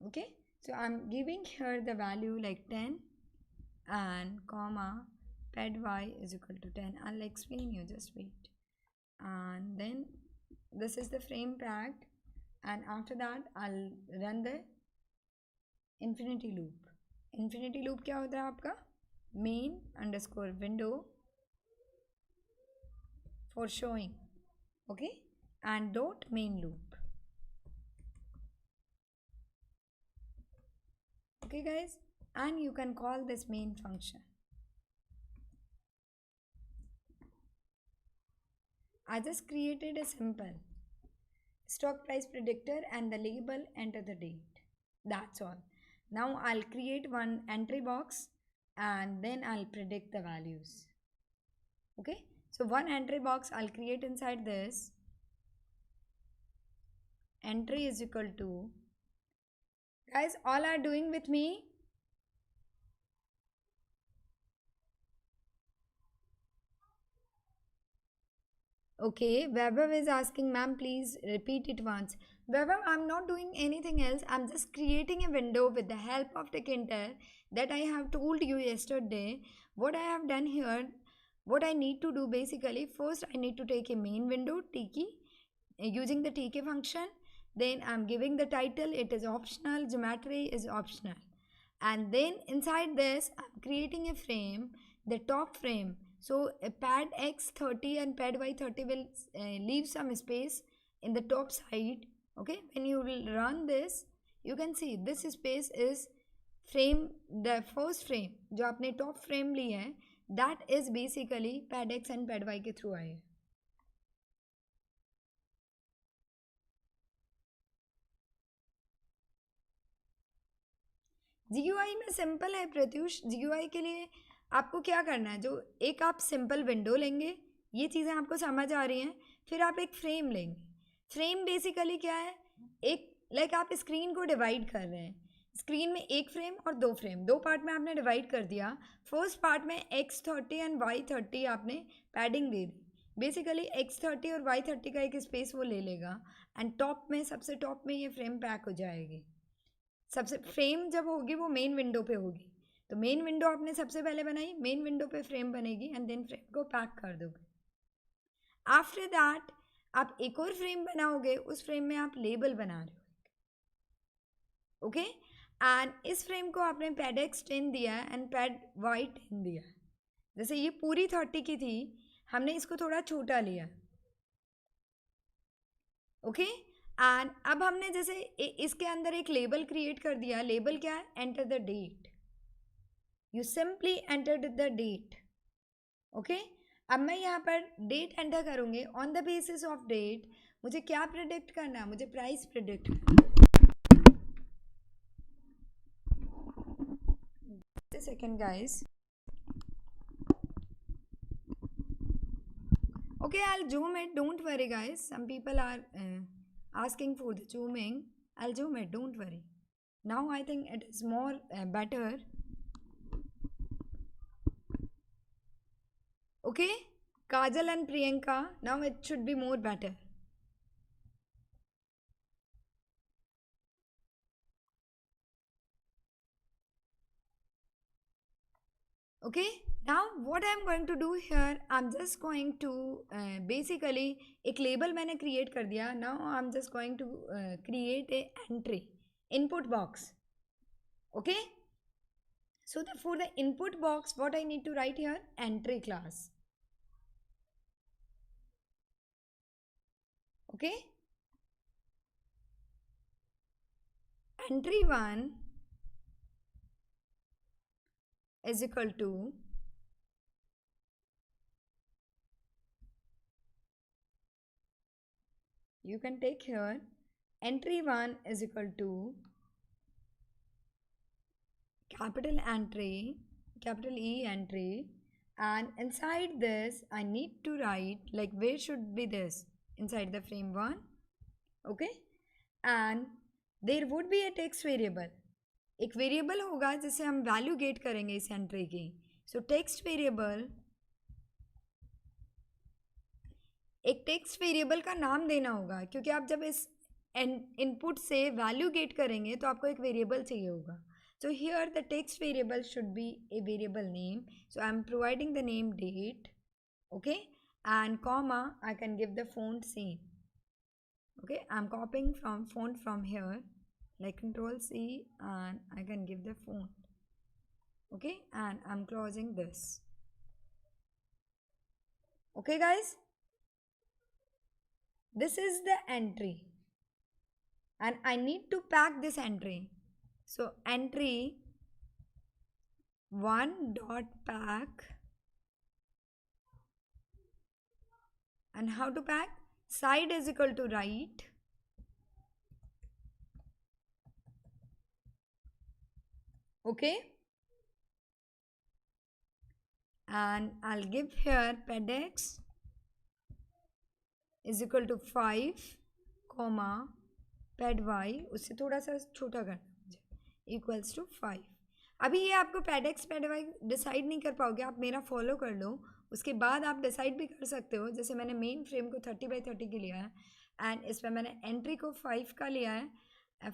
Okay, so I'm giving here the value like 10 and comma ped y is equal to 10. I'll explain you, just wait. And then this is the frame packed, and after that I'll run the infinity loop. Infinity loop क्या होता है आपका? Main underscore window for showing, okay, and dot main loop. Okay guys, and you can call this main function. I just created a simple stock price predictor and the label enter the date. That's all. Now I'll create one entry box and then I'll predict the values. Okay, so one entry box I'll create inside this. Entry is equal to, guys, all are doing with me? Okay, Vaibhav is asking, ma'am, please repeat it once. Vaibhav, I'm not doing anything else. I'm just creating a window with the help of tkinter that I have told you yesterday. What I have done here, what I need to do basically, first I need to take a main window, tk, using the tk function. Then I'm giving the title, it is optional, geometry is optional. And then inside this, I'm creating a frame, the top frame. So pad x 30 and pad y 30 will leave some space in the top side. Okay, when you will run this, you can see this space is frame, the first frame जो आपने top frame ली है, that is basically pad x and pad y के through आए. GUI में simple है Pratyush. GUI के लिए आपको क्या करना है, जो एक आप सिंपल विंडो लेंगे, ये चीज़ें आपको समझ आ रही हैं. फिर आप एक फ्रेम लेंगे. फ्रेम बेसिकली क्या है, एक लाइक आप स्क्रीन को डिवाइड कर रहे हैं. स्क्रीन में एक फ्रेम और दो फ्रेम, दो पार्ट में आपने डिवाइड कर दिया. फर्स्ट पार्ट में x30 एंड y30 आपने पैडिंग दे दी. बेसिकली x30 और y30 का एक स्पेस वो ले लेगा एंड टॉप में, सबसे टॉप में ये फ्रेम पैक हो जाएगी. सबसे फ्रेम जब होगी वो मेन विंडो पे होगी. तो मेन विंडो आपने सबसे पहले बनाई, मेन विंडो पे फ्रेम बनेगी एंड देन फ्रेम को पैक कर दोगे. आफ्टर दैट आप एक और फ्रेम बनाओगे, उस फ्रेम में आप लेबल बना रहे हो. ओके, एंड इस फ्रेम को आपने पैड एक्स 10 दिया एंड पैड वाई 10 दिया. जैसे ये पूरी 30 की थी, हमने इसको थोड़ा छोटा लिया. ओके, एंड अब हमने जैसे इसके अंदर एक लेबल क्रिएट कर दिया. लेबल क्या है, enter the date. You simply enter the date. Okay, अब मैं यहाँ पर डेट एंटर करूँगी. On the basis of date मुझे क्या प्रिडिक्ट करना है, मुझे प्राइस प्रिडिक्ट करना है. Second guys. Okay, I'll zoom it, don't worry guys. Some people are asking for the zooming. I'll zoom it, don't worry. Now I think it is more better. Okay, Kajal and Priyanka, now it should be more better. Okay, now what I'm going to do here, I'm just going to basically एक label मैंने create कर दिया. Now I'm just going to create a entry input box. Okay, so for the input box what I need to write here, entry class. Okay, entry 1 is equal to you can take here entry 1 is equal to capital entry, capital E entry, and inside this I need to write like where should be this, inside the frame 1. Okay, and there would be a text variable. एक variable होगा जिससे हम value gate करेंगे इस entry की. सो text variable, एक text variable का नाम देना होगा, क्योंकि आप जब इस इनपुट से वैल्यू गेट करेंगे तो आपको एक वेरिएबल चाहिए होगा. So here the text variable should be a variable name. So I'm providing the name date, okay, and comma, I can give the font same. Okay, I'm copying from font from here, like Control C, and I can give the font. Okay, and I'm closing this. Okay guys, this is the entry and I need to pack this entry. So entry 1.pack, and how to pack? Side is equal to right, okay, and I'll give here pedx is equal to 5 comma ped y, उससे थोड़ा सा छोटा करना, equals to 5. अभी ये आपको पेडेक्स paid Y decide नहीं कर पाओगे, आप मेरा फॉलो कर लो, उसके बाद आप डिसाइड भी कर सकते हो. जैसे मैंने मेन फ्रेम को 30x30 की लिया है एंड इस पर मैंने एंट्री को 5 का लिया है,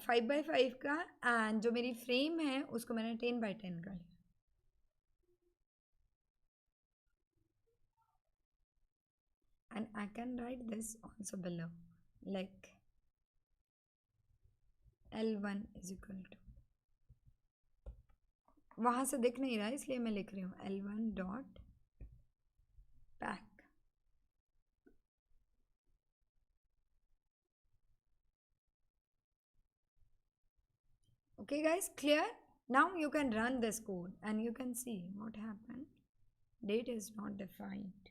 5x5 का, एंड जो मेरी फ्रेम है उसको मैंने 10x10 का लिया. And I can write this also below, like L1 is equal to, वहाँ से दिख नहीं रहा है इसलिए मैं लिख रही हूँ L1 dot pack. Okay guys, clear? Now you can run this code and you can see what happened. Date is not defined.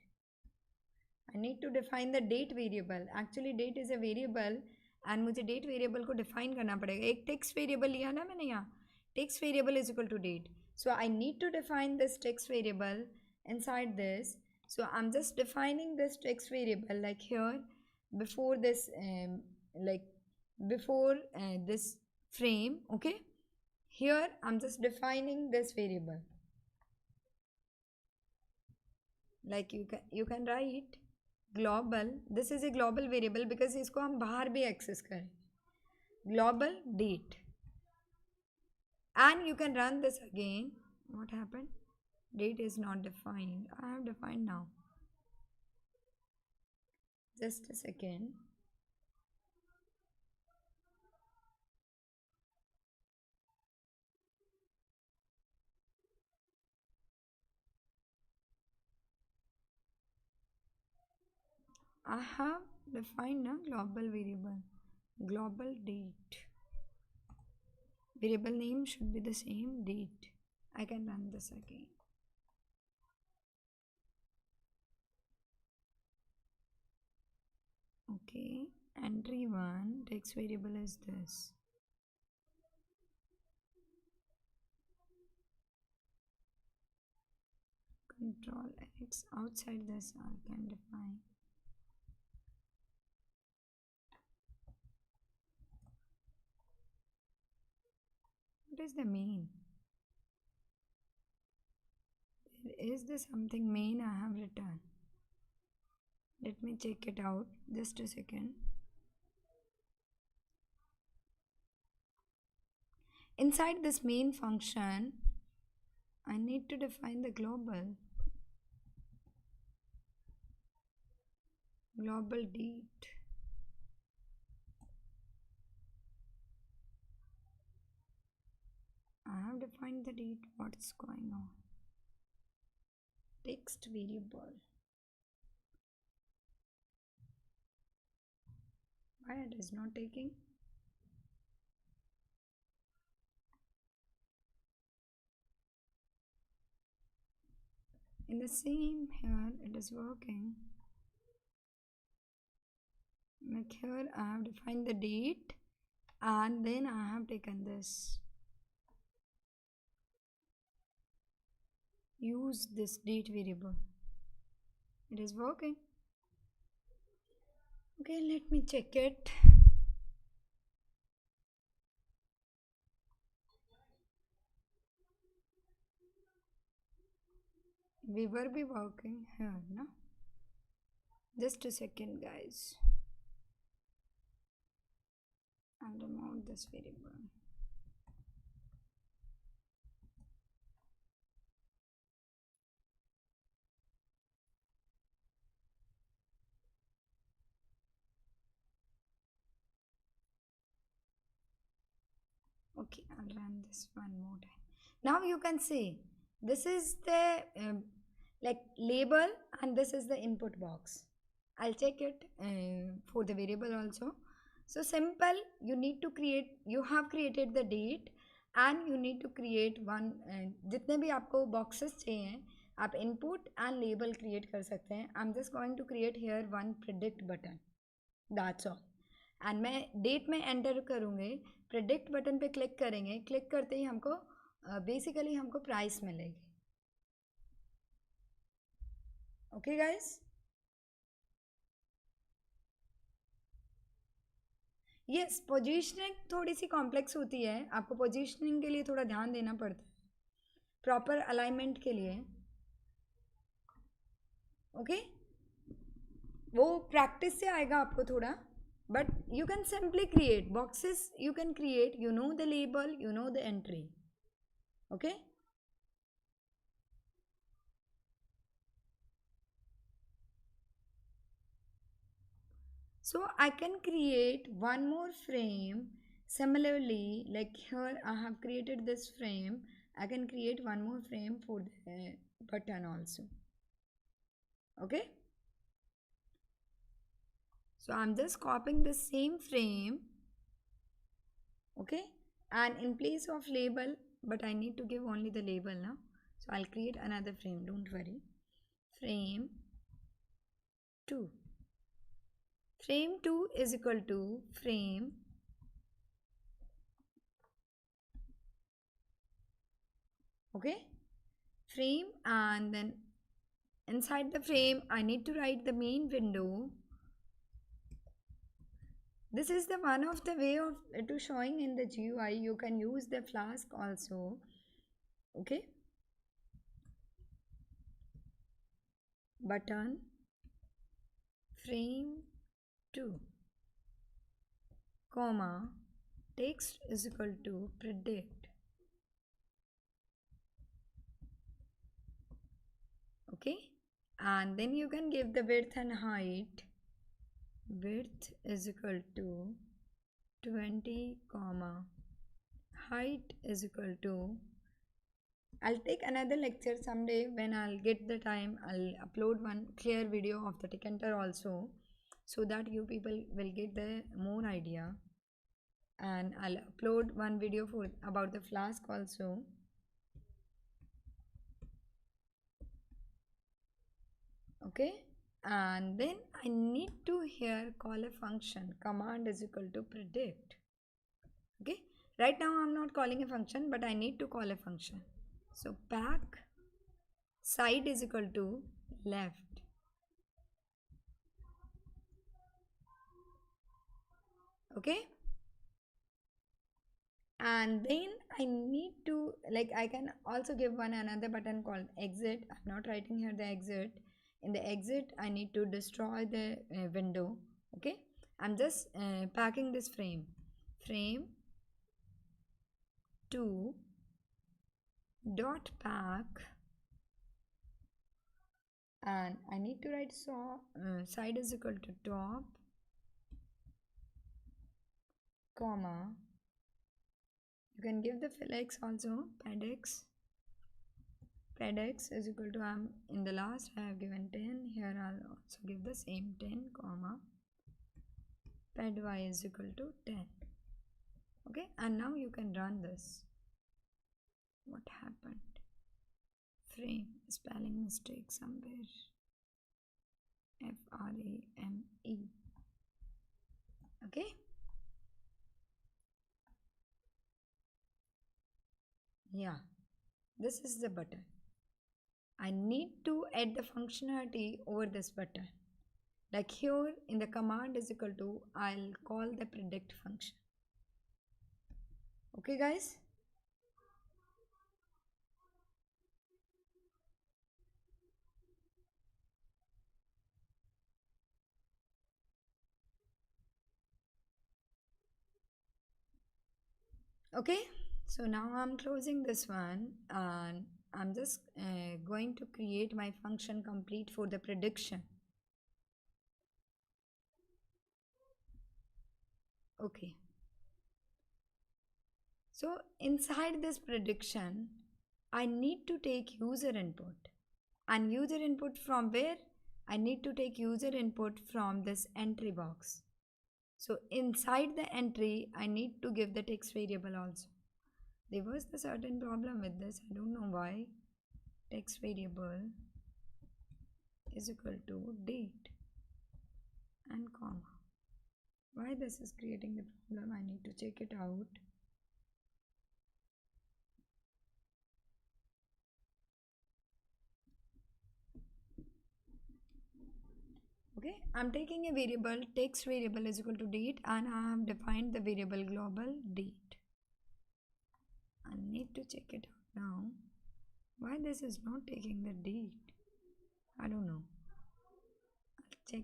I need to define the date variable. Actually date is a variable and मुझे date variable को define करना पड़ेगा. एक text variable लिया ना मैंने यहाँ, text variable is equal to date. So I need to define this text variable inside this. So I'm just defining this text variable like here before this this frame. Okay, here I'm just defining this variable, like you can write global. This is a global variable because इसको हम बाहर भी access करें, global date, and you can run this again. What happened? Date is not defined. I have defined now. Just a second. I have defined a global variable, global date. Variable name should be the same, date. I can run this again. Okay, entry 1, text variable is this. Control X, outside this I can define. What is the main? Is there something main I have written? Let me check it out. Just a second. Inside this main function, I need to define the global date. I have defined the date. What's going on? Text variable. Why it is not taking? In the same here it is working. Like here I have defined the date and then I have taken this. Use this date variable. It is working. Okay, let me check it. we were be working here, no? Just a second, guys. I'll remove this variable. Okay, I'll run this one more time. Now you can see this is the like label and this is the input box. I'll check it for the variable also. So simple, you need to create, you have created the date and you need to create one जितने भी आपको boxes चाहिए आप input and label create कर सकते हैं. I'm just going to create here one predict button. That's all. And मैं date में एंटर करूँगी, प्रेडिक्ट बटन पे क्लिक करेंगे, क्लिक करते ही हमको बेसिकली हमको प्राइस मिलेगी. ओके गाइस, यस पोजीशनिंग थोड़ी सी कॉम्प्लेक्स होती है, आपको पोजीशनिंग के लिए थोड़ा ध्यान देना पड़ता है प्रॉपर अलाइनमेंट के लिए. ओके वो प्रैक्टिस से आएगा आपको थोड़ा. But you can simply create boxes, you can create, you know the label, you know the entry. Okay, so I can create one more frame. Similarly, like here I have created this frame, I can create one more frame for the button also. Okay, so I'm just copying the same frame. Okay, and in place of label, but I need to give only the label now, so I'll create another frame, don't worry. Frame 2. Frame 2 is equal to frame frame, and then inside the frame I need to write the main window. This is the one of the way of to showing in the GUI. You can use the Flask also. Okay, button frame 2 comma text is equal to predict. Okay, and then you can give the width and height. Width is equal to 20 comma height is equal to, I'll take another lecture someday when I'll get the time. I'll upload one clear video of the tkinter also, so that you people will get the more idea, and I'll upload one video for about the Flask also. Okay, and then I need to here call a function. Command is equal to predict. Okay, right now I'm not calling a function, but I need to call a function. So back side is equal to left. Okay, and then I need to, like, I can also give one another button called exit. I'm not writing here the exit. In the exit I need to destroy the window. Okay, I'm just packing this frame 2 dot pack, and I need to write side is equal to top comma, you can give the flex also, pedx is equal to, in the last I have given 10, here I'll also give the same 10 comma pedy is equal to 10. Okay, and now you can run this. What happened? Frame spelling mistake somewhere. frame. Okay, yeah, this is the button. I need to add the functionality over this button. Like here in the command is equal to, I'll call the predict function. Okay guys, Okay, so now I'm closing this one and I'm just going to create my function complete for the prediction. Okay, so inside this prediction I need to take user input, and user input from where? I need to take user input from this entry box. So inside the entry I need to give the text variable also. There was a certain problem with this, I don't know why. Text variable is equal to date and comma. Why this is creating the problem? I need to check it out. Okay, I'm taking a variable, text variable is equal to date, and I have defined the variable global date. I need to check it out now. Why this is not taking the date? I don't know. I'll check.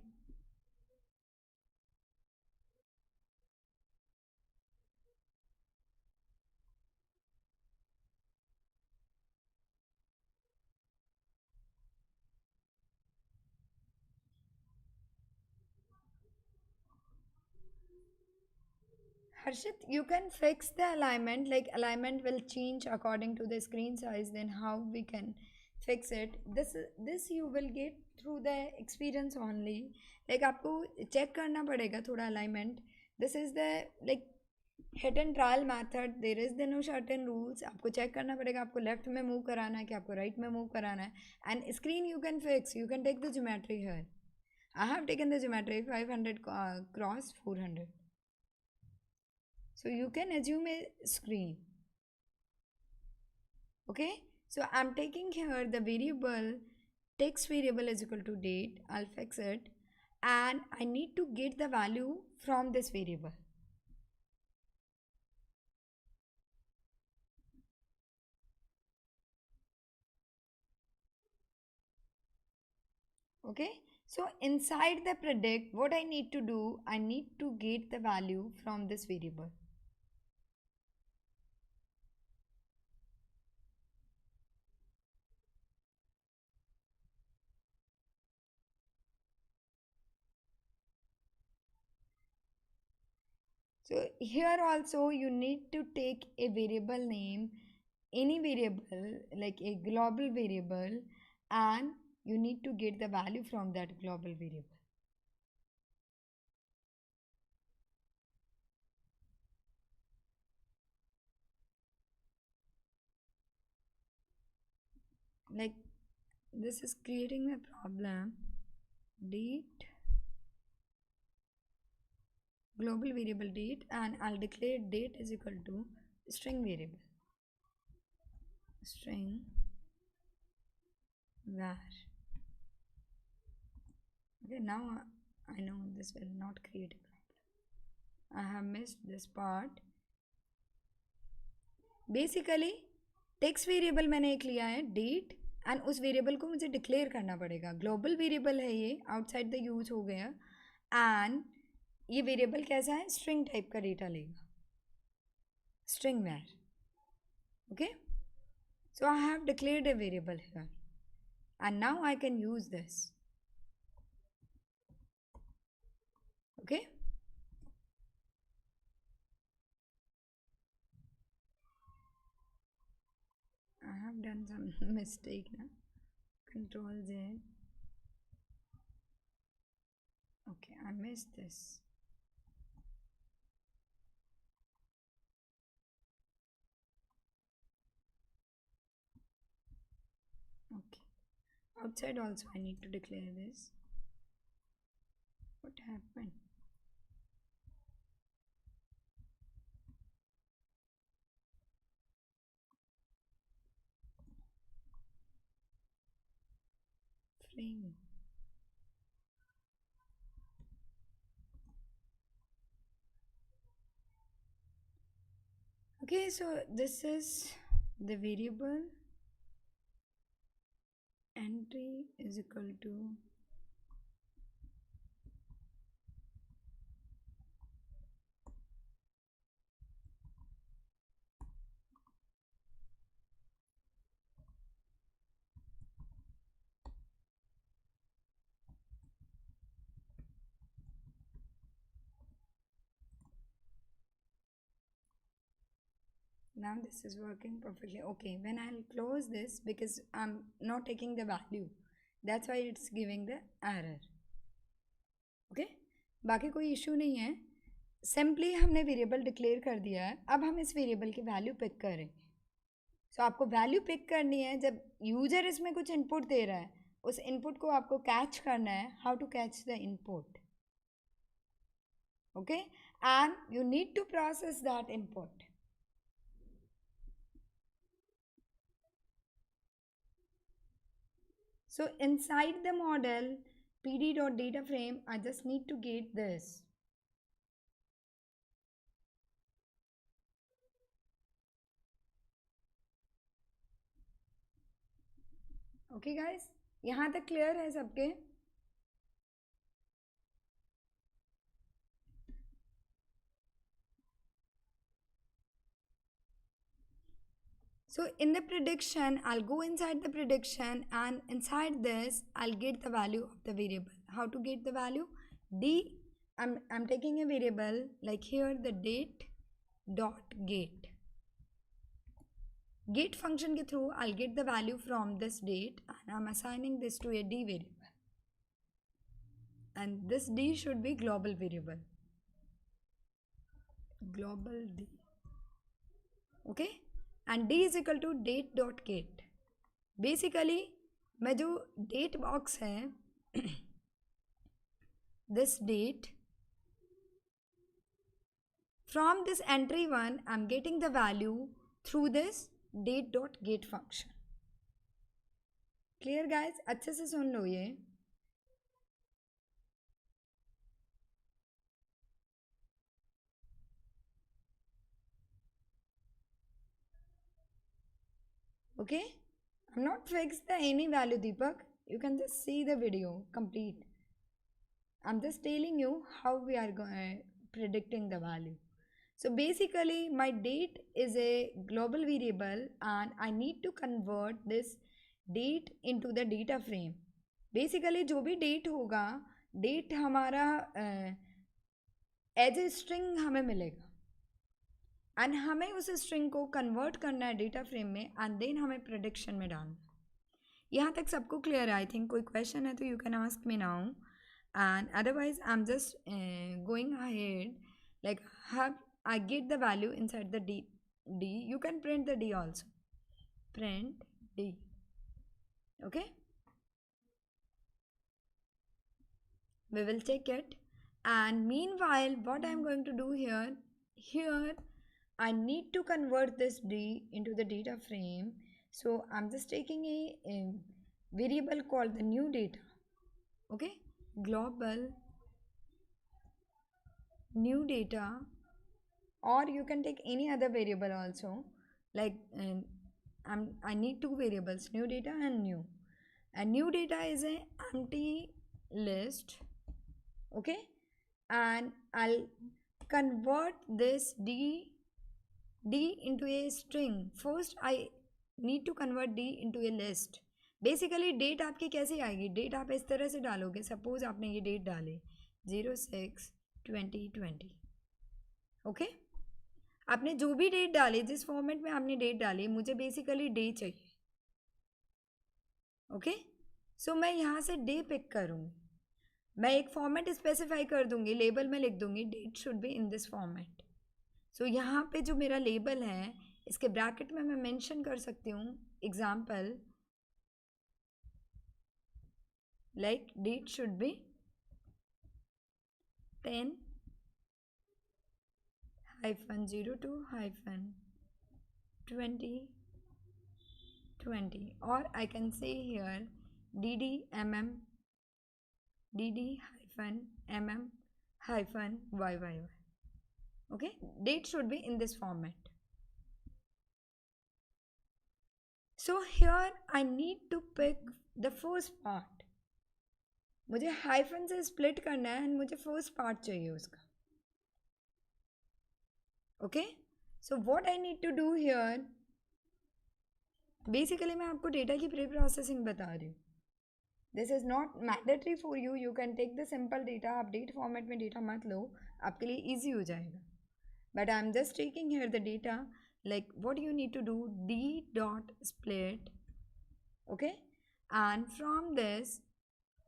Harshit, you can fix the alignment, like alignment will change according to the screen size, then how we can fix it? This you will get through the experience only. Like आपको check करना पड़ेगा थोड़ा alignment. This is the like hit and trial method. There is the no certain rules. आपको check करना पड़ेगा आपको left में move कराना है कि आपको right में move कराना है. And screen you can fix. You can take the geometry here. I have taken the geometry 500 cross 400. So you can assume a screen. Okay, so I'm taking here the variable text variable is equal to date. I'll fix it, and I need to get the value from this variable. Okay, so inside the predict, what I need to do, I need to get the value from this variable. So here also you need to take a variable name, any variable like a global variable, and you need to get the value from that global variable. Like this is creating a problem. Date, global variable date, and I'll declare date is equal to string variable. String var. Okay, now I know this will not create a problem. I have missed this part. Basically text variable मैंने एक लिया है date, and उस variable को मुझे declare करना पड़ेगा. Global variable है ये, आउटसाइड द यूज हो गया. एंड ये वेरिएबल कैसा है? स्ट्रिंग टाइप का डेटा लेगा, स्ट्रिंग वैर. Okay, so I have declared a variable here, and now I can use this. Okay, I have done some mistake now. Control Z. Okay, I missed this. Okay, outside also I need to declare this. What happened? Frame. Okay, so this is the variable entry is equal to Now this is working perfectly. Okay, when I'll close this, because I'm not taking the value, that's why it's giving the error. Okay बाकी कोई issue नहीं है. Simply हमने variable declare कर दिया है. अब हम इस वेरिएबल की वैल्यू पिक करेंगे. सो आपको वैल्यू पिक करनी है. जब यूजर इसमें कुछ इनपुट दे रहा है, उस इनपुट को आपको कैच करना है. How to catch the input. Okay and you need to process that input. So inside the model pd.dataframe, I just need to get this. Okay guys, यहाँ तक clear है सबके? So in the prediction, I'll go inside the prediction, and inside this, I'll get the value of the variable. How to get the value? I'm taking a variable like here, the date dot get. Get function के through, I'll get the value from this date, and I'm assigning this to a d variable. And this d should be global variable. Global d. Okay? And d is equal to date dot get. Basically मैं जो date box है this date, from this entry 1 I'm getting the value through this date dot get function. Clear guys? अच्छे से सुन लो ये. Okay, I'm not fixed the any value, Deepak. You can just see the video complete. I'm just telling you how we are predicting the value. So basically my date is a global variable, and I need to convert this date into the data frame. Basically जो भी date होगा, date हमारा as a string हमें मिलेगा, and हमें उस string को convert करना है डेटा फ्रेम में, एंड देन हमें प्रेडिक्शन में डालना. यहाँ तक सबको क्लियर है? आई थिंक कोई क्वेश्चन है तो you can ask me now, and otherwise I am just going ahead like have I get the value inside the D. You can print the D also. Print D. Okay, we will check it, and meanwhile what I am going to do here I need to convert this d into the data frame. So I'm just taking a variable called the new data. Okay, global new data, or you can take any other variable also, like I need two variables, new data and new. And new data is a empty list. Okay, and I'll convert this d into a string. First I need to convert d into a list. Basically date आपकी कैसे आएगी? Date आप इस तरह से डालोगे. Suppose आपने ये डेट डाले 06/2020. ओके, आपने जो भी डेट डाली, जिस फॉर्मेट में आपने डेट डाली, मुझे बेसिकली डे चाहिए. ओके, सो मैं यहाँ से डे पिक करूँगी. मैं एक फॉर्मेट स्पेसिफाई कर दूँगी, लेबल में लिख दूँगी date should be in this format. So यहाँ पे जो मेरा लेबल है, इसके ब्रैकेट में मैं मेंशन कर सकती हूँ example like date should be 10-02-2020, or I can say here dd-mm-yy. Okay, date should be in this format. So here I need to pick the first part. मुझे हाइफन से split करना है, and मुझे first part चाहिए उसका. Okay, so what I need to do here, basically मैं आपको data की प्री प्रोसेसिंग बता रही हूँ. This is not mandatory for you. You can take the simple data. आप डेट फॉर्मेट में डेटा मत लो, आपके लिए ईजी हो जाएगा. But I am just taking here the data. like what you need to do, d dot split, okay, and from this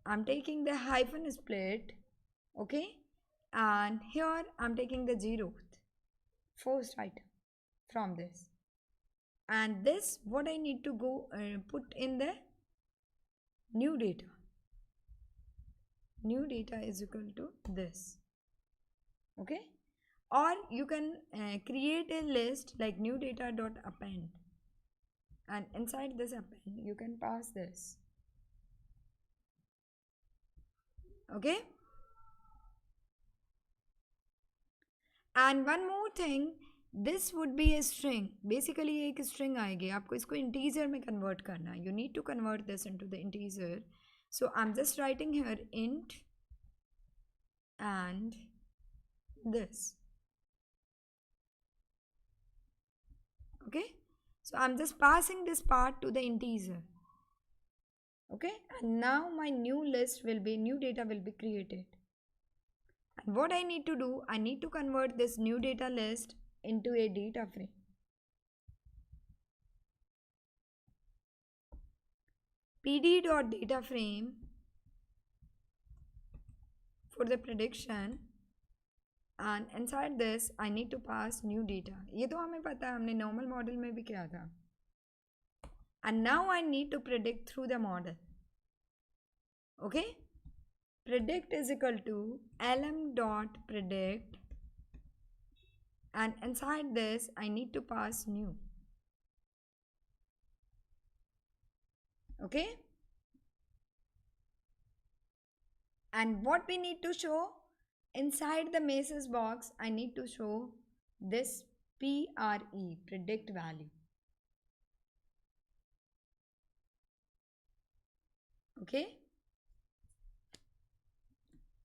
I'm taking the hyphen split, okay, and here I'm taking the zeroth first item from this, and this what I need to go put in the new data. New data is equal to this, okay, or you can create a list like new data dot append, and inside this append you can pass this, okay. And one more thing, this would be a string, basically एक string आएगी, आपको इसको integer में convert करना, you need to convert this into the integer. So I'm just writing here int and this, okay. So I'm just passing this part to the integer, okay, and now my new list will be, new data will be created. And what I need to do, I need to convert this new data list into a data frame. pd.data frame for the prediction, and inside this I need to pass new data. ये तो हमें पता है, हमने normal model में भी किया था. And now I need to predict through the model, okay. Predict is equal to lm dot predict, and inside this I need to pass new, okay. And what we need to show inside the message box, I need to show this PRE, predict value, okay.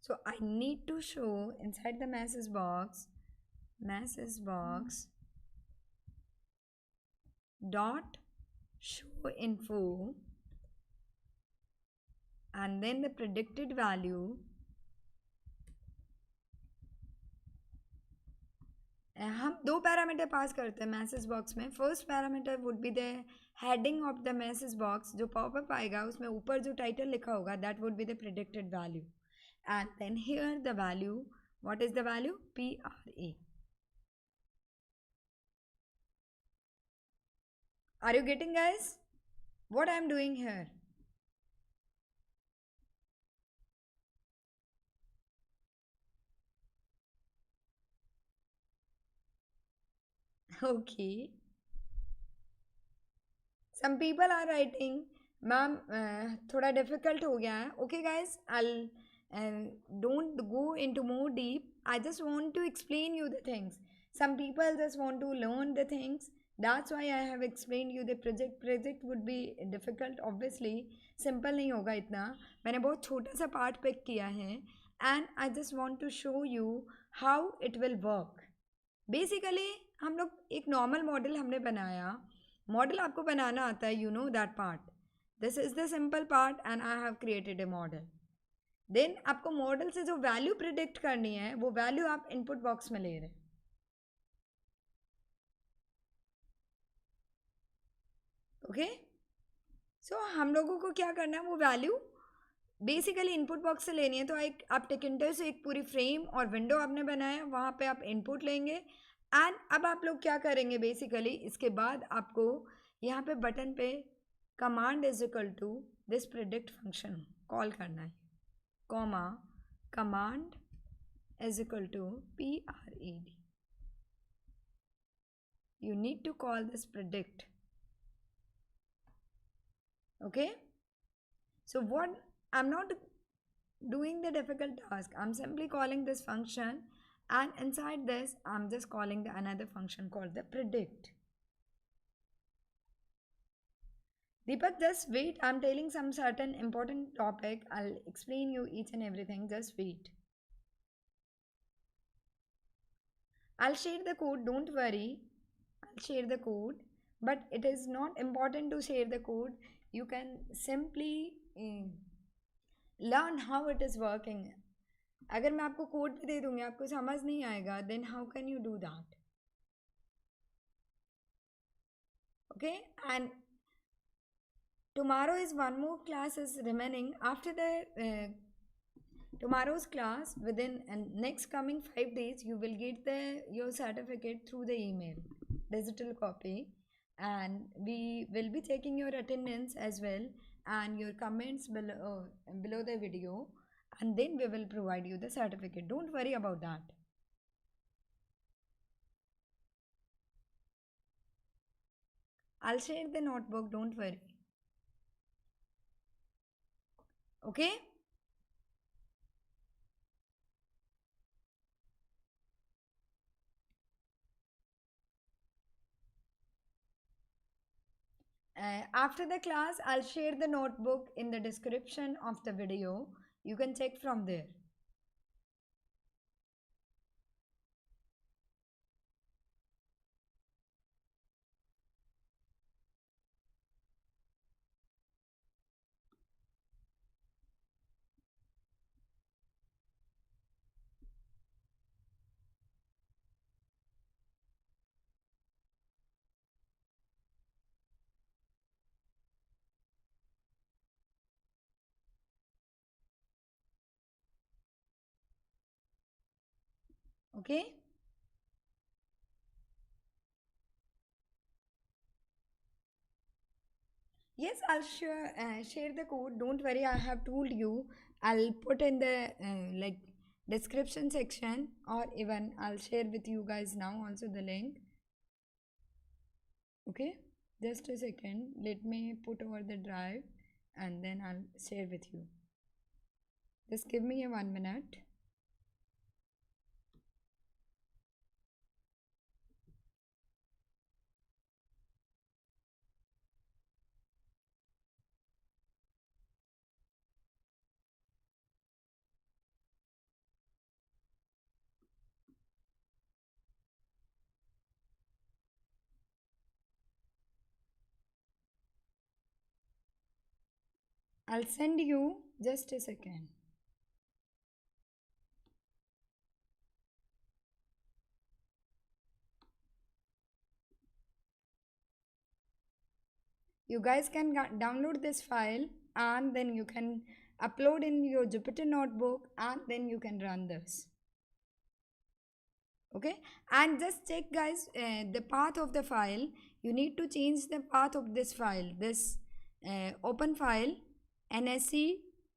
So I need to show inside the message box dot show info, and then the predicted value, हम दो parameter pass करते हैं message box में. First parameter would be the heading of the message box, जो popup आएगा उसमें ऊपर जो टाइटल लिखा होगा that would be the predicted value, and then here the value, what is the value, PRE. Are you getting, guys, what I am doing here? Okay. Some people are writing, ma'am, थोड़ा difficult हो गया है. Okay, guys, I'll don't go into more deep. I just want to explain you the things. Some people just want to learn the things. That's why I have explained you the project. Project would be difficult, obviously. Simple नहीं होगा इतना. मैंने बहुत छोटा सा part pick किया है, and I just want to show you how it will work. Basically हम लोग एक नॉर्मल मॉडल हमने बनाया. मॉडल आपको बनाना आता है, you know that part. This is the simple part and I have created a model. Then आपको मॉडल से जो वैल्यू प्रिडिक्ट करनी है वो वैल्यू आप इनपुट बॉक्स में ले रहे हैं, ओके. सो हम लोगों को क्या करना है, वो वैल्यू बेसिकली इनपुट बॉक्स से लेनी है. तो एक आप टिकिंटर से एक पूरी फ्रेम और विंडो आपने बनाया, वहाँ पे आप इनपुट लेंगे, एंड अब आप लोग क्या करेंगे बेसिकली, इसके बाद आपको यहाँ पे बटन पे command is equal to this predict function call करना है, comma command is equal to PRED. you need to call this predict, okay. So what, I'm not doing the difficult task, I'm simply calling this function, and inside this I'm just calling the another function called the predict. Deepak, just wait, I'm telling some certain important topic, I'll explain you each and everything, just wait. I'll share the code, don't worry, I'll share the code, but it is not important to share the code. You can simply learn how it is working. अगर मैं आपको code भी दे दूँगी आपको समझ नहीं आएगा, then how can you do that? Okay, and tomorrow is one more class is remaining. After the tomorrow's class, within next coming 5 days, you will get your certificate through the email, digital copy, and we will be taking your attendance as well and your comments below the video, and then we will provide you the certificate. Don't worry about that. I'll share the notebook, don't worry. Okay. After the class, I'll share the notebook in the description of the video. You can check from there. Okay. Yes, I'll share the code. Don't worry, I have told you. I'll put in the like description section, or even I'll share with you guys now also the link. Okay, just a second. Let me put over the drive and then I'll share with you. Just give me a 1 minute. I'll send you just a second. You guys can download this file and then you can upload in your Jupyter notebook and then you can run this. Okay, and just check guys the path of the file. You need to change the path of this file, this open file nsc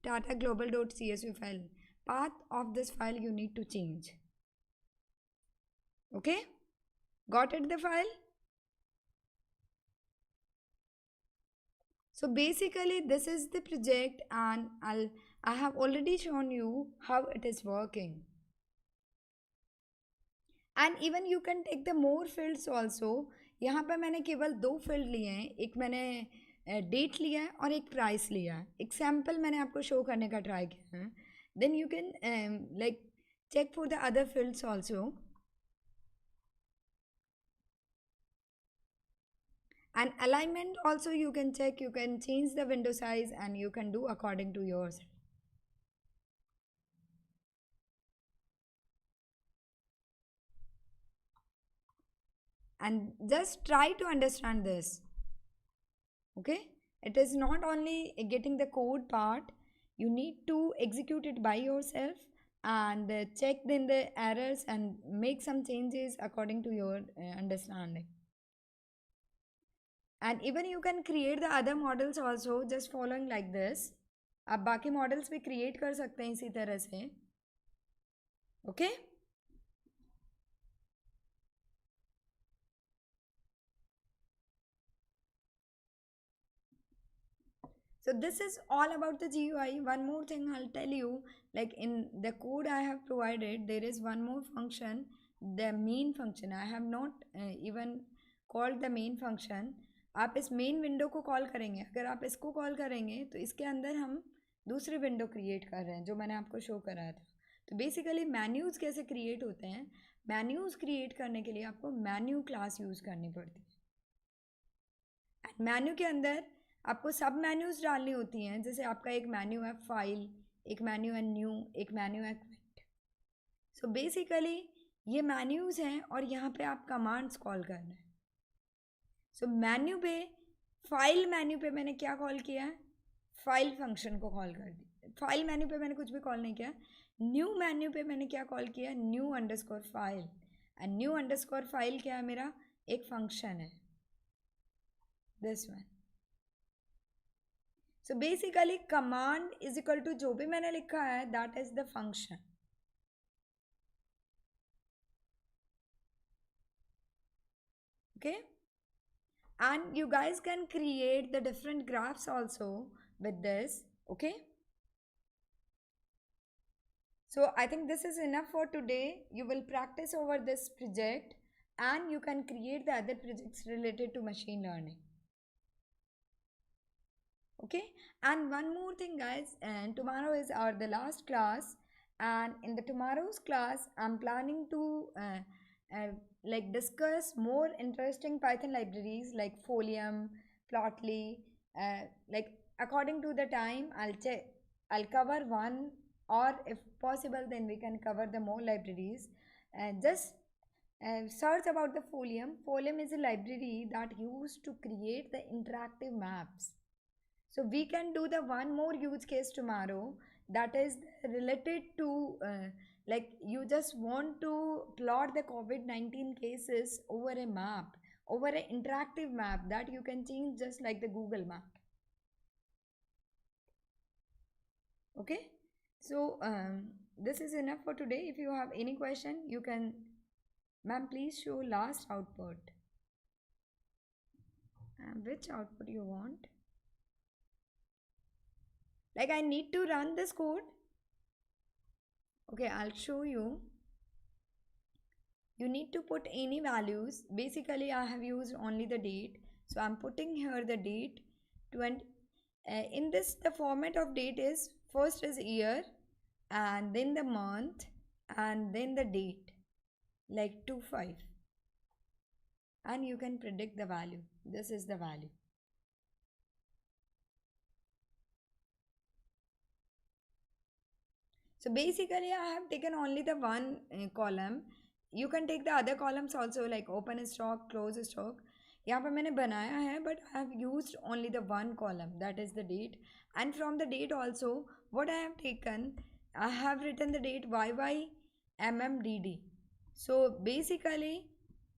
dataglobal.csv file. Path of this file you need to change. Okay, got it the file? So basically this is the project and I have already shown you how it is working. And even you can take the more fields also. यहाँ पर मैंने केवल 2 field लिए हैं. एक मैंने date लिया है और एक प्राइस लिया है. एग्जाम्पल मैंने आपको शो करने का ट्राई किया है. Then you can like check for the other fields also. And alignment also you can check. You can change the window size and you can do according to yours. And just try to understand this. Okay, it is not only getting the code part, you need to execute it by yourself and check then the errors and make some changes according to your understanding. And even you can create the other models also just following like this. आप बाकी models भी create कर सकते हैं इसी तरह से. Okay. So this is all about the GUI. One more thing I'll tell you, like in the code I have provided, there is one more function, the main function. I have not even called the main function. आप इस main window को call करेंगे. अगर आप इसको call करेंगे तो इसके अंदर हम दूसरी विंडो क्रिएट कर रहे हैं जो मैंने आपको शो कराया था. तो बेसिकली मेन्यूज़ कैसे क्रिएट होते हैं, मेन्यूज़ क्रिएट करने के लिए आपको मेन्यू क्लास यूज़ करनी पड़ती है. एंड मेन्यू के अंदर आपको सब मेन्यूज़ डालनी होती हैं. जैसे आपका एक मेन्यू है फाइल, एक मेन्यू है न्यू, एक मेन्यू है क्विट. सो बेसिकली ये मेन्यूज़ हैं और यहाँ पे आप कमांड्स कॉल कर रहे हैं. सो मेन्यू पे, फाइल मेन्यू पे मैंने क्या कॉल किया है, फाइल फंक्शन को कॉल कर दी। फाइल मेन्यू पे मैंने कुछ भी कॉल नहीं किया। न्यू मेन्यू पे मैंने क्या कॉल किया, new underscore file. And new underscore file क्या है मेरा, एक फंक्शन है, this one. So basically command is equal to जो भी मैंने लिखा है that is the function. Okay, and you guys can create the different graphs also with this. Okay, so I think this is enough for today. You will practice over this project and you can create the other projects related to machine learning. Okay, and one more thing guys, and tomorrow is our the last class, and in the tomorrow's class I'm planning to uh, like discuss more interesting Python libraries like Folium, Plotly. Like according to the time I'll cover one, or if possible then we can cover the more libraries. Just search about the Folium. Folium is a library that used to create the interactive maps. So we can do the one more use case tomorrow, that is related to like you just want to plot the COVID-19 cases over a map, over an interactive map that you can change just like the Google map. Okay, so this is enough for today. If you have any question, you can, ma'am, please show last output. Which output you want? Like I need to run this code. Okay, I'll show you. You need to put any values. Basically I have used only the date, so I'm putting here the date 20. In this the format of date is first is year and then the month and then the date, like 25, and you can predict the value. This is the value. So basically I have taken only the one column. You can take the other columns also like open stock, close stock. यहाँ पर मैंने बनाया है, but I have used only the one column, that is the date. And from the date also, what I have taken, I have written the date YYMMDD. So basically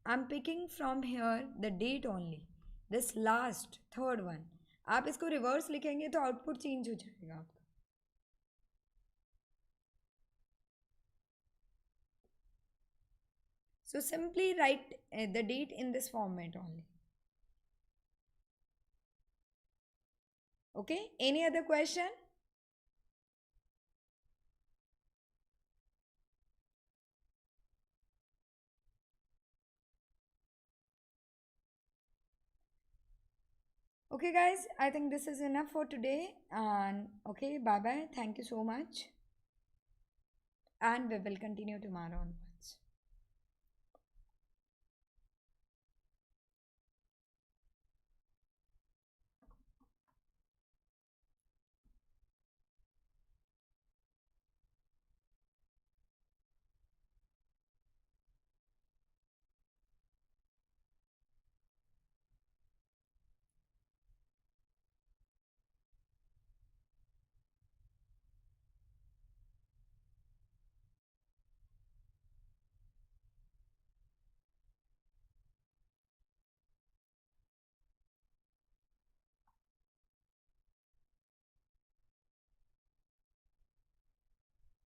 I'm picking from here the date only, this last third one. आप इसको reverse लिखेंगे तो output change हो जाएगा आपका. So simply write the date in this format only. Okay, any other question? Okay guys, I think this is enough for today, and okay, bye bye, thank you so much, and we will continue tomorrow on.